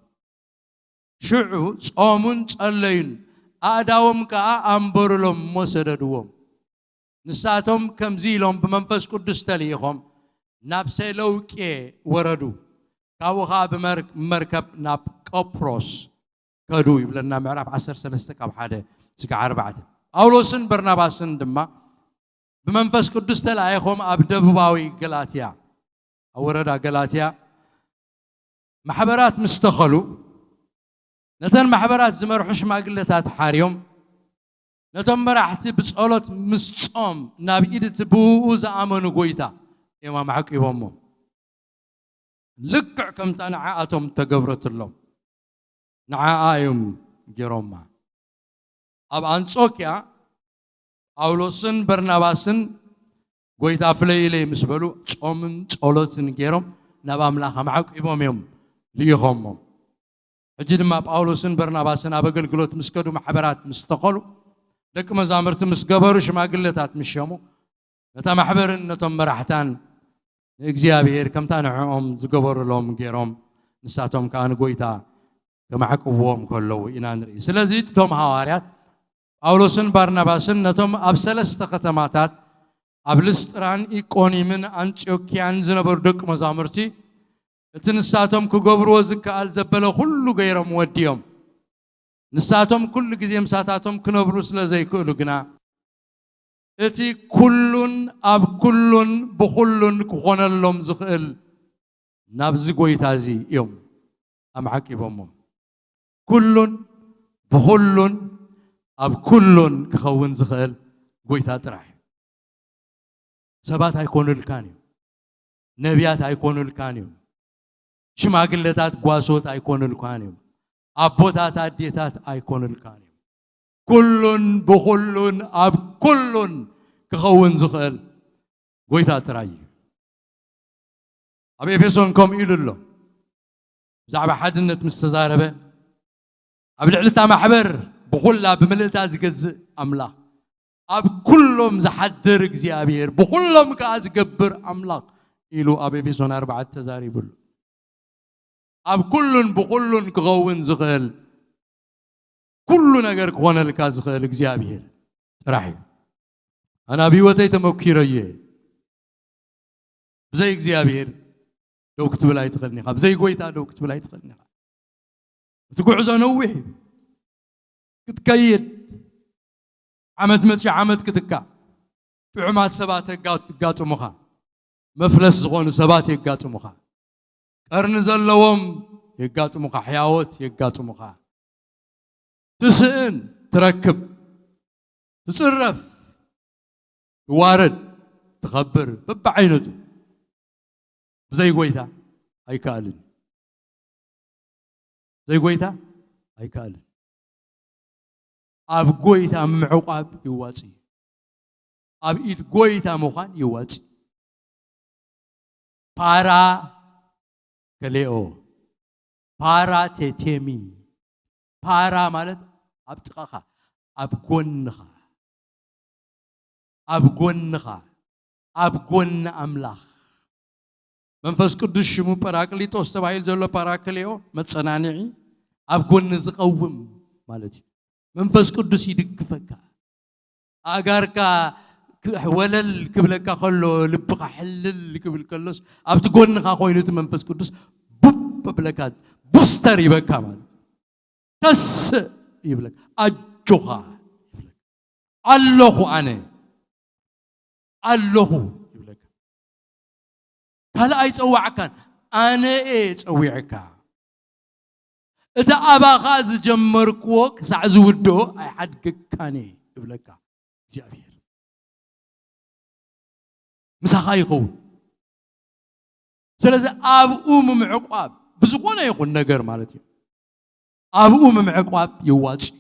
شعو صومون صلين أداوم كا أمبرلهم مسددوهم نساتهم كمزيلهم بمنفس قدس تليهم نابسي لوكي وردو كاوها بمركب ناب قبرص كدو يبلنا معرف 10 سلسة كاب حدا سكا 4 أولوسن برناباسن دما بمنفس قدس تلاقيهم أبدبواوي غلاطيا أوردا غلاطيا محبرات مستخلو نتن محبرات زمرحش ماقلتات حاريوم نتن مرحتي بصولت مسصوم ناب إيد تبوز آمنو قويتا إمام حق إبومو لقع كم تنعاتهم تقبرت اللهم نعايم جروما أب أنصوكيا أولوسن برناباسن قويتا فليلي مسبلو صومن صولتن جيروم نبام لهم حق إبوميوم ليهمهم أجد ما بأولوسن برناباسن أبقل قلوت مسكدو محبرات مستقلو لك مزامرت مسقبرو شما قلتات مشيومو نتا محبرن نتا مرحتان إجزيابير كم تانعهم زقبر لهم جيرهم نساتهم كان قويتا كما حكوهم كله إنان رئيس لذيذ توم هواريات أولوسن برناباسن نتوم أبسلس تختماتات أبلستران إيقوني من أنتيوكيان زنبردك مزامرتي تنساتهم كقبر وزك الزبلة كله غيرهم وديهم نساتهم كل جزيم ساتاتهم كنبروس لزي كلنا اتي كلن اب كلن بخلن كخون اللهم زخل نابز قويتازي يوم أم عقبهم كلن بخلن أب كلن كخون زخل قويتات راح سبات هيكون الكانيو نبيات هيكون الكانيو شماغلتات قواسوت هيكون الكانيو أبوتات أديتات هيكون الكانيو كلن بخلن أب كلن كخون زخل قويتات راح أبي إفسون كم يلولو زعب حدنت مستزاربة أبي علتا محبر بخلا بملتا زجز أملاق أب كلهم زحدر إجزابير بخلهم كاز جبر أملاق إلو أبي إفسون 4 تزارب أب كلن بخلن كغون زغل كلنا غير كون الكاز زغل إجزابير راحي أنا أبي وتيت موكيريه بزي إجزابير لو كتب لا يتغني خاب زي قويتا لو كتب لا يتغني خاب تقول عزو نوحي كتكيد عمد متشي عمد كتكا في عماد سبات قاتو مخا مفلس زغون سبات يقاتو مخا قرن زلوم يقاتو مخا حياوت يقاتو مخا تسئن تركب تصرف وارد تخبر ببعينتو زي قويتا أي كالن زي قويتا أي كالن أب قويتا معقاب يواتي أب إيد قويتا مخان يواتي بارا كليو بارا تتيمي بارا مالت أب تقاخا أب قنخا أب قنخا أب قن أملاخ منفس قدس شمو باراكليتوس تبايل زلو باراكليو متصنانعي أبقون نزقوم مالتي منفس قدس يدقفك أغاركا ولل كبلكا خلو لبقا حلل كبل كلوس أبتقون نخا خوينوت منفس قدس بوب بلكات بوستر يبكا مال تس يبلك أجوخا يبلك الله أنا الله هلا أي تسوعك أنا إيه تسوعك إذا أبا غاز جمركوك سعزو الدو أي حد كاني يبلك جابير مسخاي يقول سلازة أب معقاب بسقونا يقول نجر مالتي أب معقاب يواجه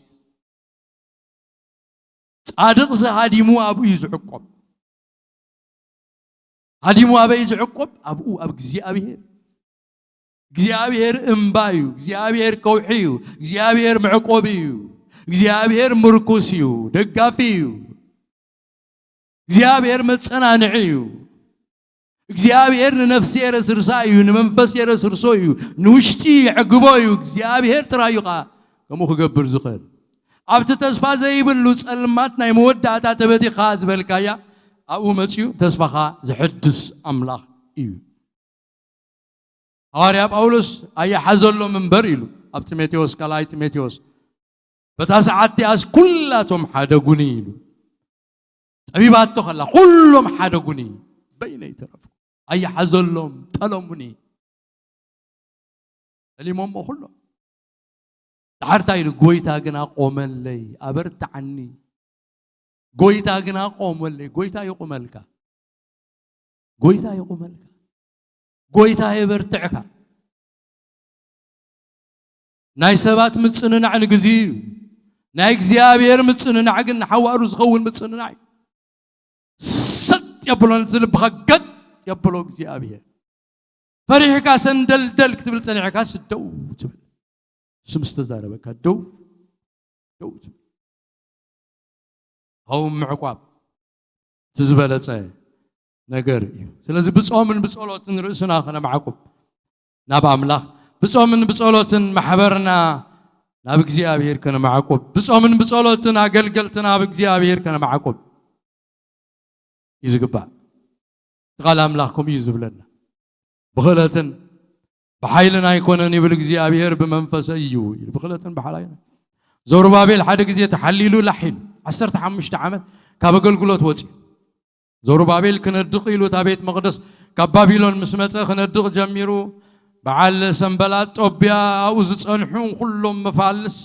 صادق هادي مو أبو يزعقب هادي مو أبي يزعقب أبو እግዚአብሔር እምባዩ እግዚአብሔር ከውሒዩ እግዚአብሔር መዕቆብዩ እግዚአብሔር ምርኩስዩ ደጋፊዩ እግዚአብሔር መጸናንዕዩ እግዚአብሔር ነፍሴ ረስርሳዩ መንፈስ የረስርሶዩ ንውሽጢ ዕግቦዩ እግዚአብሔር ትራዩኻ ከመ ክገብር ዝኽእል ኣብቲ ተስፋ ዘይብሉ ጸልማት ናይ መወዳእታ ተበቲኻ ዝበልካያ ኣብኡ መፅዩ ተስፋኻ ዝሕድስ ኣምላኽ እዩ حواري باولوس أي حزلو منبر إلو أب تيموثاوس كلاي تيموثاوس بتاسعتي أس كلهم حدقوني إلو أبي باتو خلا كلهم حدقوني بين يترفو أي حزلهم تلومني اللي مو خلو تعرتا إلو قويتا جنا قومن لي أبرت عني قويتا جنا قومن لي قويتا يقوملك قويتا يقوملك قويتا يبرتعك ناي سبات متصنن عن غزيو ناي እግዚአብሔር متصنن عن حوارو زخون متصنن عي ست يبلون زلبخ قد يبلو እግዚአብሔር فريحك سندلدل كتب لصنعك سدو تبل سمستزاربك دو دو هو معقاب تزبلص ነገር እዩ ስለዚህ ብጾምን ብጸሎትን ርእስና خنا معكم ናብ አምላኽ ብጾምን ብጸሎትን ማሕበርና ናብ እግዚአብሔር ከነ معكم ብጾምን ብጸሎትን አገልገልትና ናብ እግዚአብሔር ከነ معكم ይዝግባ ተቃል አምላኽኩም ይዝብለና بخلتن بحيلنا يكونن يبل እግዚአብሔር بمنفس እዩ بخلتن بحلاينا زوربابيل ሓደ ግዜ ተሐሊሉ ላሒሉ 15 ዓመት ካብ አገልግሎት ወፂ زوربابيل كندق إلو تابيت مقدس كبابيلون مسمت كندق جميرو بعل سنبلات طوبيا أوز صنحون كلهم مفالس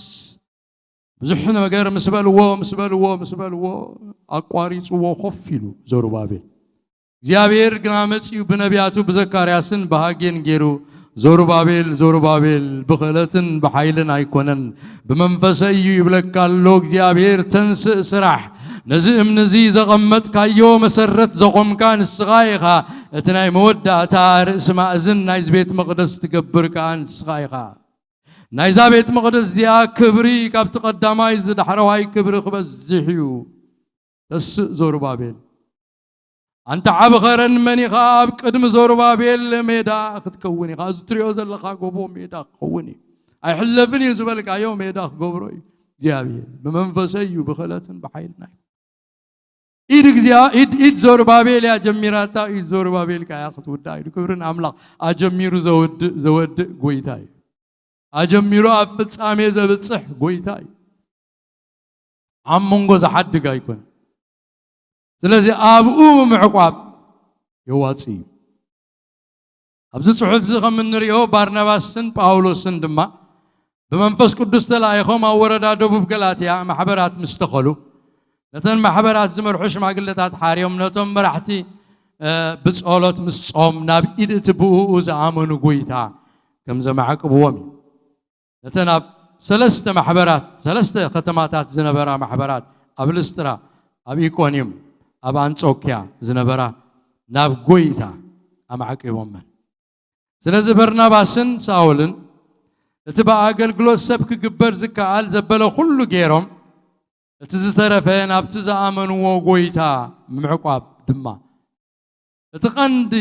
بزحنا مغير مسبلو أقواري صو خفيلو زوربابيل እግዚአብሔር ግን አመጽዩ በነቢያቱ በዘካርያስን በሐጌን ጌሩ ዞሩባቤል በኸለትን በኃይልን አይኮነን በመንፈሰዩ ይብለካሎ እግዚአብሔር ተንስ ስራህ ነዝም ነዚ ዘቀመጥ ካዮ መሰረት ዘቆምካ ንስኻይኻ እትናይ መወዳእታ ርእስ ማእዝን ናይ ቤት መቅደስ ትገብርካ ንስኻይኻ ናይ ቤት መቅደስ ዚያ ክብሪ ካብ ተቀዳማይ ዝዳሕረዋይ ክብሪ ክበዝሕዩ ተስ ዞሩባቤል أنت عبخرن مني خاب قدم زوربابيل ميدا ختكوني خاز تريو زلخا غوبو ميدا كوني اي حلفني زبلك ايو ميدا غبروي جابي بمنفسي بخلاتن بحيلنا ايد زوربابيل يا جميراتا ايد زوربابيل كاياخت وداي كبرن املاق اجميرو زود غويتاي اجميرو افصامي زبصح غويتاي عمونغو زحدغا يكون ስለዚህ አብኡ ምዕቋብ ይዋጽይ ኣብዚ ጽሑፍ እዚ ከም እንሪኦ ባርናባስን ጳውሎስን ድማ በመንፈስ ቅዱስ ተላኢኾም ኣብ ወረዳ ደቡብ ገላትያ ማሕበራት ምስተኸሉ ነተን ማሕበራት ዝመርሑ ሽማግለታት ሓርዮም ነቶም መራሕቲ ብጸሎት ምስጾም ናብ ኢድ እትብኡ ዝኣመኑ ጎይታ ከም ዘማዕቅብዎም ነተን ኣብ ሰለስተ ከተማታት ዝነበራ ማሕበራት ኣብ ልስጥራ ኣብ ኢኮንዮም ኣብ አንጾኪያ ዝነበራ ናብ ጎይታ ኣማዕቂቦም ስለዚህ በርናባስን ሳውልን እቲ በአገልግሎት ሰብ ክግበር ዝከኣል ዘበለ ሁሉ ገይሮም እቲ ዝተረፈ ናብቲ ዝኣመንዎ ጎይታ ምዕቋብ ድማ እቲ ቀንዲ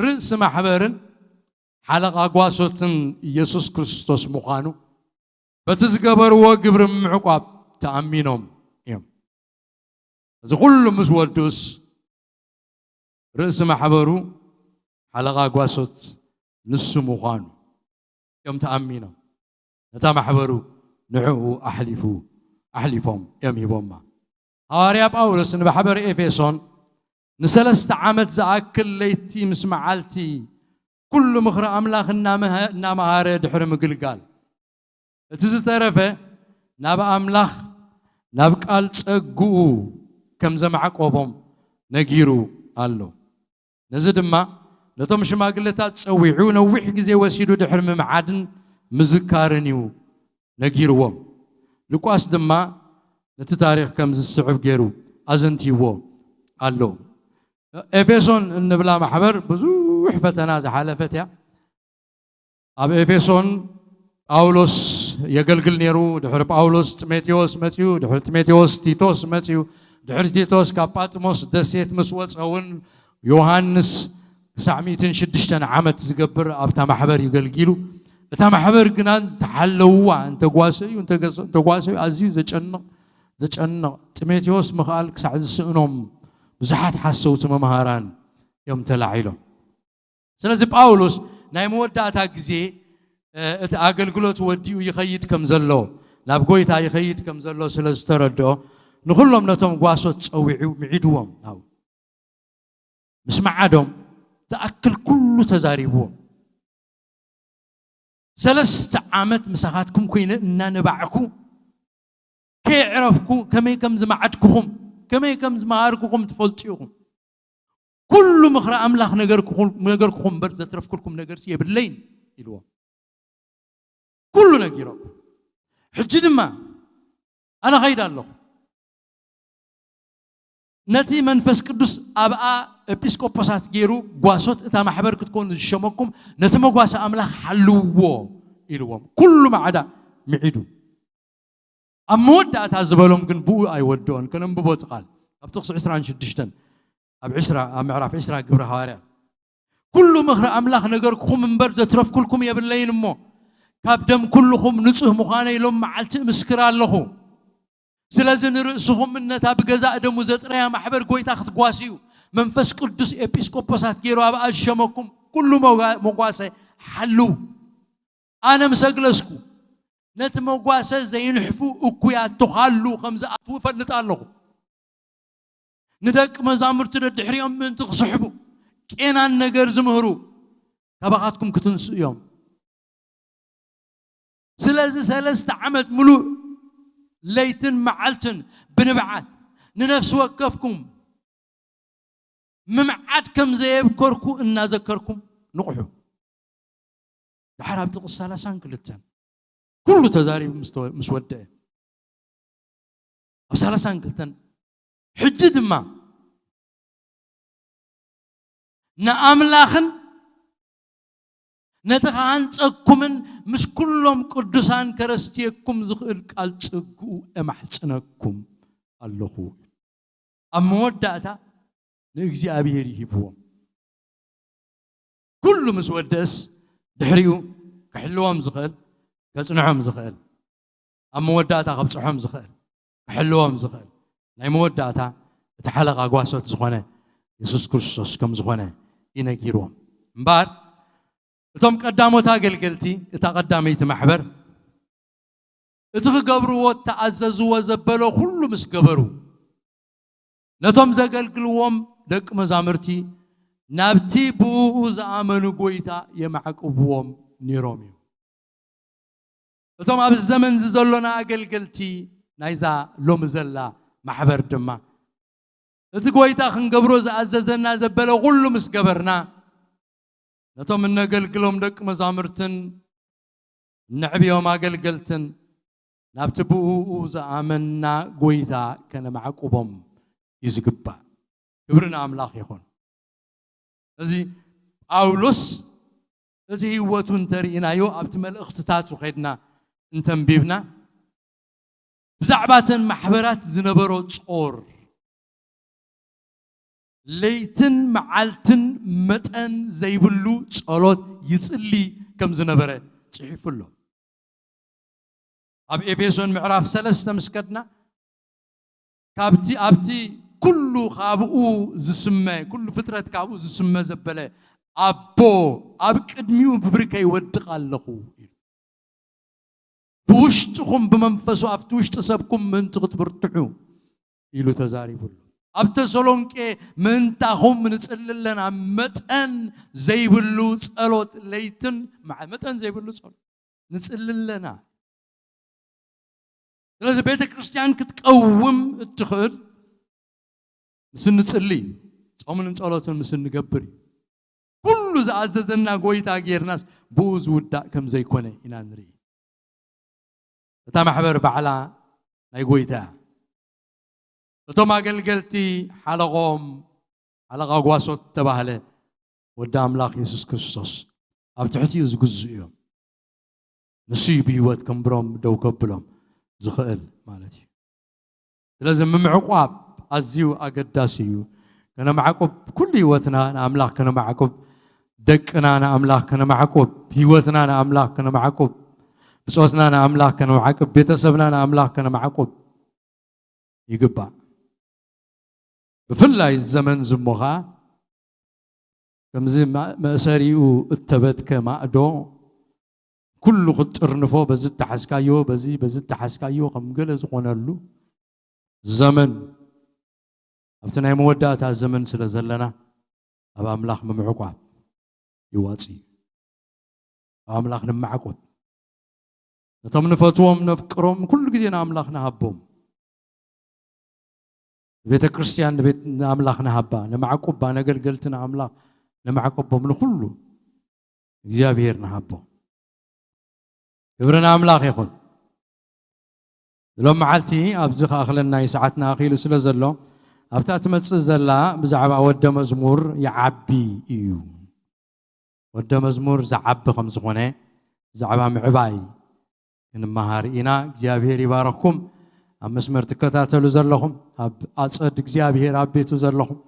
ርእሲ ማሕበርን ሓለቓ ጓሶትን ኢየሱስ ክርስቶስ ምዃኑ በቲ ዝገበርዎ ግብሪ ምዕቋብ ተኣሚኖም እዚ ኩሉ ምስ ወዱስ ርእሲ ማሕበሩ ሓለቓ ጓሶት ንሱ ምዃኑ እዮም ተኣሚኖም ነታ ማሕበሩ ንዕኡ ኣሕሊፎም እዮም ሂቦማ ሐዋርያ ጳውሎስ ንማሕበር ኤፌሶን ንሰለስተ ዓመት ዝኣክል ለይቲ ምስ መዓልቲ ኩሉ ምኽሪ ኣምላኽ እናመሃረ ድሕሪ ምግልጋል እቲ ዝተረፈ ናብ ኣምላኽ ናብ ቃል ጸጉኡ كم زمعقوبهم نجيرو الله نزدما نتوم شماغلتات تصويعون وح غزي وسيدو دحر معادن مذكارنيو نجيروهم لقاس دما نت تاريخ كم الصعب غيرو ازنتيو الله افيسون نبلا محبر بزوح فتنا حلفتها اب افيسون باولوس يغلغل نيرو دحر باولوس تيموثيوس متيو دحر تيموثيوس تيتوس متيو دحرتيتوس كاباتموس دسيت مسوص اون يوحنس سعميتن شدشتن عمت زقبر ابتا محبر يقلقيلو اتا محبر قنان تحلوا انت قواسي عزيز زجنق تيموثيوس مخالك سعد سئنهم بزحات حسوت ممهاران يوم تلاعيلو سلازي باولوس ناي موداتا غزي ات اغلغلوت وديو يخيد كم زلو ناب غويتا يخيد كم زلو سلازتردو نخلهم نتوم قواسوت تصويعوا معيدوهم ناو مسمع عدم تأكل كل تزاريبوهم سلست عامت مساخاتكم كوين إننا نبعكم كي عرفكم كما يكم زمعتكم كما يكم زمعاركم تفلتيهم كل مخرى أملاخ نقركم برز ترف كلكم نقرسيه بالليل يلوه كل نقركم حجد ما أنا غير الله نتي منفس قدس أبقى إبسكوبوسات جيرو قواسوت إتا محبر كتكون الشمكم نتما قواس أملاخ حلوه إلوهم كل ما عدا معيدو أمود أتعزبالهم كن بو أي ودون كنن ببوت قال أبتقص عسران شدشتن أب عسرا معرف عسرا قبر هارا كل مخرى أملاخ نقركم من برزة ترف كلكم يا بالليل مو كابدم كلكم نصه مخاني لهم معلت مسكران لهم سلازن رأسهم من نتاب جزاء دم وزتريا محبر قوي تاخد قواسيو منفس قدس إبسكوبوسات جيرو أبقى الشمكم كل مقاسة حلو أنا مسجلسكو نت مقاسة زي نحفو أكويات تخلو خمسة أطوفة نتعلقوا ندق مزامرت الدحريهم من تخصحبوا كينا النجر زمهرو كبقاتكم كتنسوا يوم سلازي سلست عمد ملوء ليتن معلتن بنبعات ننفس وقفكم ممعاد كم زيب كركو إنا ذكركم نقحو بحراب تقص سلاسان كلتان كل تزاريب مسودة وسلاسان كلتان حجد ما نأملاخن نتخان تأكمن مش كلهم قدسان كرستيكم زخير قال تأكو أمحسنكم الله أموداتا نجزي أبيري هبوم كل مسودس دحريو كحلوهم زخير كصنعهم زخير أموداتا خبصهم زخير كحلوهم زخير ناي موداتا تحلق أقواسات زخانة يسوع كريستوس كم زخانة ينكيروهم بعد توم قدامو تاغلغلتي تقداميت محبر اتخغبرو تعززوا وزبلوا كل مسغبرو نتوم زغلغلوم دق مزامرتي نابتي بو زامنو غويتا يمعقبوم نيرومي توم اب الزمن زلونا اغلغلتي نايزا لومزلا محبر دما اتغويتا خنغبرو زاززنا زبلوا كل مسغبرنا نتوم نقلقلهم دق مزامرتن نعبيهم أقلقلتن نابتبو زعمنا قويتا كان معقوبهم يزقبا يبرنا أملاخ يخون هذه أولوس هذه هو تنترينا يو أبتمل اختتات وخيدنا انتم بيبنا بزعبات محبرات زنبرو تصور ليتن معلتن متن زيبلو صلوت يصلي كم زنبره صحيفلو اب افيسون معراف 3 مسكدنا كابتي كل خابو زسمه كل فتره كابو زسمه زبله ابو اب قدميو ببركاي ودق الله بوشتكم بمنفسو افتوش تسبكم من تغتبرتحو يلو تزاريبلو أبتسلونك من تاهم من تسللنا متن زي بلو صلوت ليتن مع متن زي بلو صلوت نتسللنا لازم بيت كريستيان كتقوم التخيل مسن نصلي صومن صلوتن مسن نغبري كل زعززنا غويتا غيرناس بوز ودا كم زي كونه إنا نري تا محبر بعلا ناي غويتا توما قلقلتي حلقهم حلقة قواسوت تباهله ودام لاخ يسوع كريستوس أبتحتي يزقزيهم نصيب هيوت كمبرم دو كبلهم زخيل مالتي لازم ممعقوب أزيو أقداسيو كنا معقوب كل هيوتنا أنا أملاك كنا معقوب دقنا أنا أملاك كنا معقوب هيوتنا أنا أملاك كنا معقوب بسوسنا أنا أملاك كنا معقوب بيتسبنا أنا أملاك كنا معقوب يقبع بفلاي الزمن زموها كم زي مأساريو التبت كما أدو كل خطر نفو بزت حسكايو بزت حسكايو قم قلز قنالو زمن أبتنا مودات الزمن سلزلنا أبا أملاخ ممعقوب يواتي أبا أملاخ نمعقوب نتم نفتوهم نفكرهم كل جدينا أملاخنا هبهم بيت كريستيان بيت أملاخنا هبا نمعقوب أنا قلتنا أملاخ نمعقوب من كله እግዚአብሔርና ሀቦ ክብርና አምላኽ ይኹን ሎም መዓልቲ ኣብዚ ኸኣኽለና ይሰዓትና ኣኺሉ ስለ ዘሎ ኣብታ ትመጽእ ዘላ ብዛዕባ ወደ መዝሙር ይዓቢ እዩ ወደ መዝሙር ዝዓቢ ከም ዝኾነ ብዛዕባ ምዕባይ ክንመሃር ኢና እግዚአብሔር ይባረኩም ኣብ መስመር ትከታተሉ ዘለኹም ኣብ ኣጸድ እግዚአብሔር ኣብ ቤቱ ዘለኹም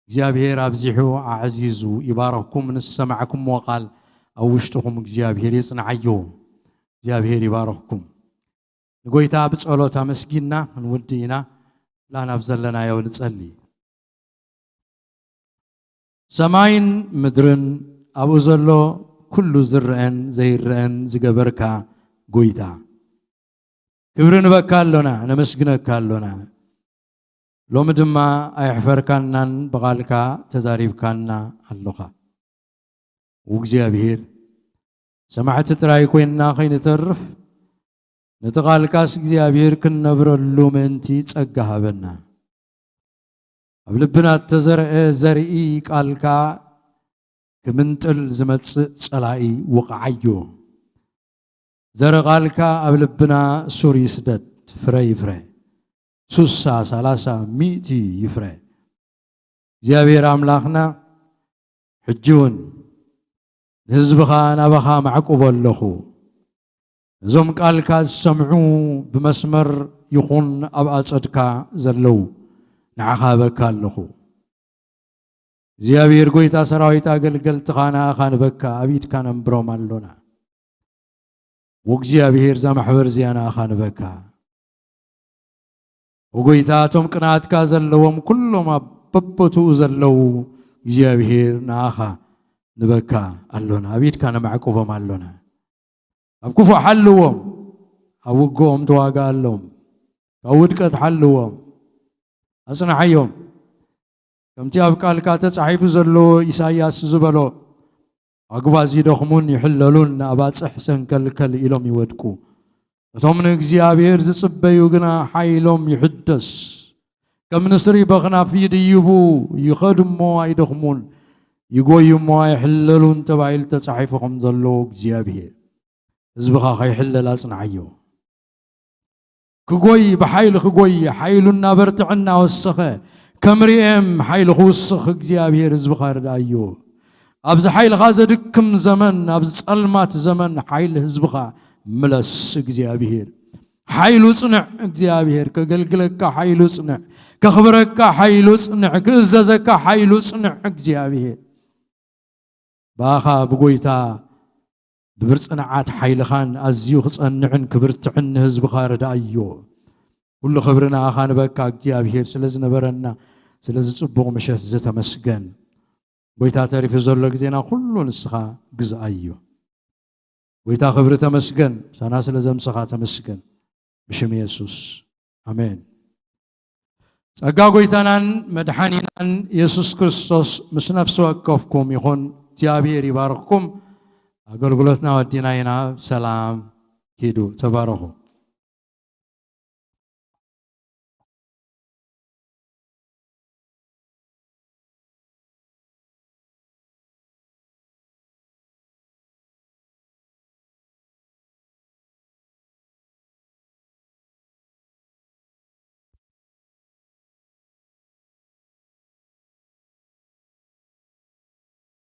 እግዚአብሔር ኣብዚሑ ኣዕዚዙ ይባረኩም ንሰማዕኩም ወቃል ኣብ ውሽጥኹም እግዚአብሔር ይጽንዓዩ እግዚአብሔር ይባረኩም ንጎይታ ብጸሎት ኣመስጊና እንውድኢና ላና ብዘለናዮ ንጸልይ ሰማይን ምድርን ኣብኡ ዘሎ ኩሉ ዝርአን ዘይርአን ዝገበርካ ጎይታ ክብሪ ንበካ ኣሎና ነመስግነካ ኣሎና لوم دما أيحفركنن بقالكا تزاريبكنا اللغة وغزيابير سمعت تراي كوينا خين ترف نتقالكاس غزيابير كنبر اللومنتي تصقهبنا أبلبنا زرئي قالكا كمنتل زمتص صلاي وقعيو زرقالكا أبلبنا سوري سدد فري سوسا سلاسا ميتي يفري زيابير أملاخنا حجون هزبخا نبخا معكوب اللخو زم قالكا سمعو بمسمر يخون أبقى صدكا زلو نعخابكا اللخو زيابير قويتا سراويتا قلقل تخانا خان بكا أبيد كان مبروم اللونا وقزيابير زمحبر زيانا خان بكا وقويتا توم قناتكا زلوهم كلهم ببتو زلو زيابير ناخا نبكا اللونا أبيد كان معكوفهم اللونا أبكوفو حلوهم أوقوهم تواقا اللهم أودكت حلوهم أصنع حيهم كم تيابكا الكاتت صحيف زلو إساياس زبلو أقبازي دخمون يحللون أبات أحسن كالكال إلهم يودكو وثمن اكزيابير زصبيو قنا حيلهم يحدس كم نسري بغنا في ديبو يخدموا يدخمون يقوي ما يحللون تبعيل تصحيفهم ظلوا اكزيابير زبخا خي حلل أصنعيو كقوي بحيل كقوي حيل النابرت عنا والسخة كمريم حيل خوسخ اكزيابير زبخا ردايو أبز حيل غازدكم زمن أبز ألمات زمن حيل زبخا ملس اكزيابير حيل صنع اكزيابير كقلقلك حيل صنع كخبرك حيل صنع كززك حيل صنع اكزيابير باخا بقويتا ببرصنعات حيل خان أزيو خصنعن كبرتعن هزب خارد أيو كل خبرنا خان بكا اكزيابير سلازنا برنا سلاز صبغ مشات زتا مسجن بويتا تعرف زولك زينا كل نسخة جزء أيو ويتا خبرته مسجن سناس لازم سخاته مسجن بشم يسوع آمين أجاويتانان مدحانينان يسوع كريستوس مش نفسه أكفكم يكون تيابير يبارككم أقول قلتنا ودينا سلام كيدو تباركوا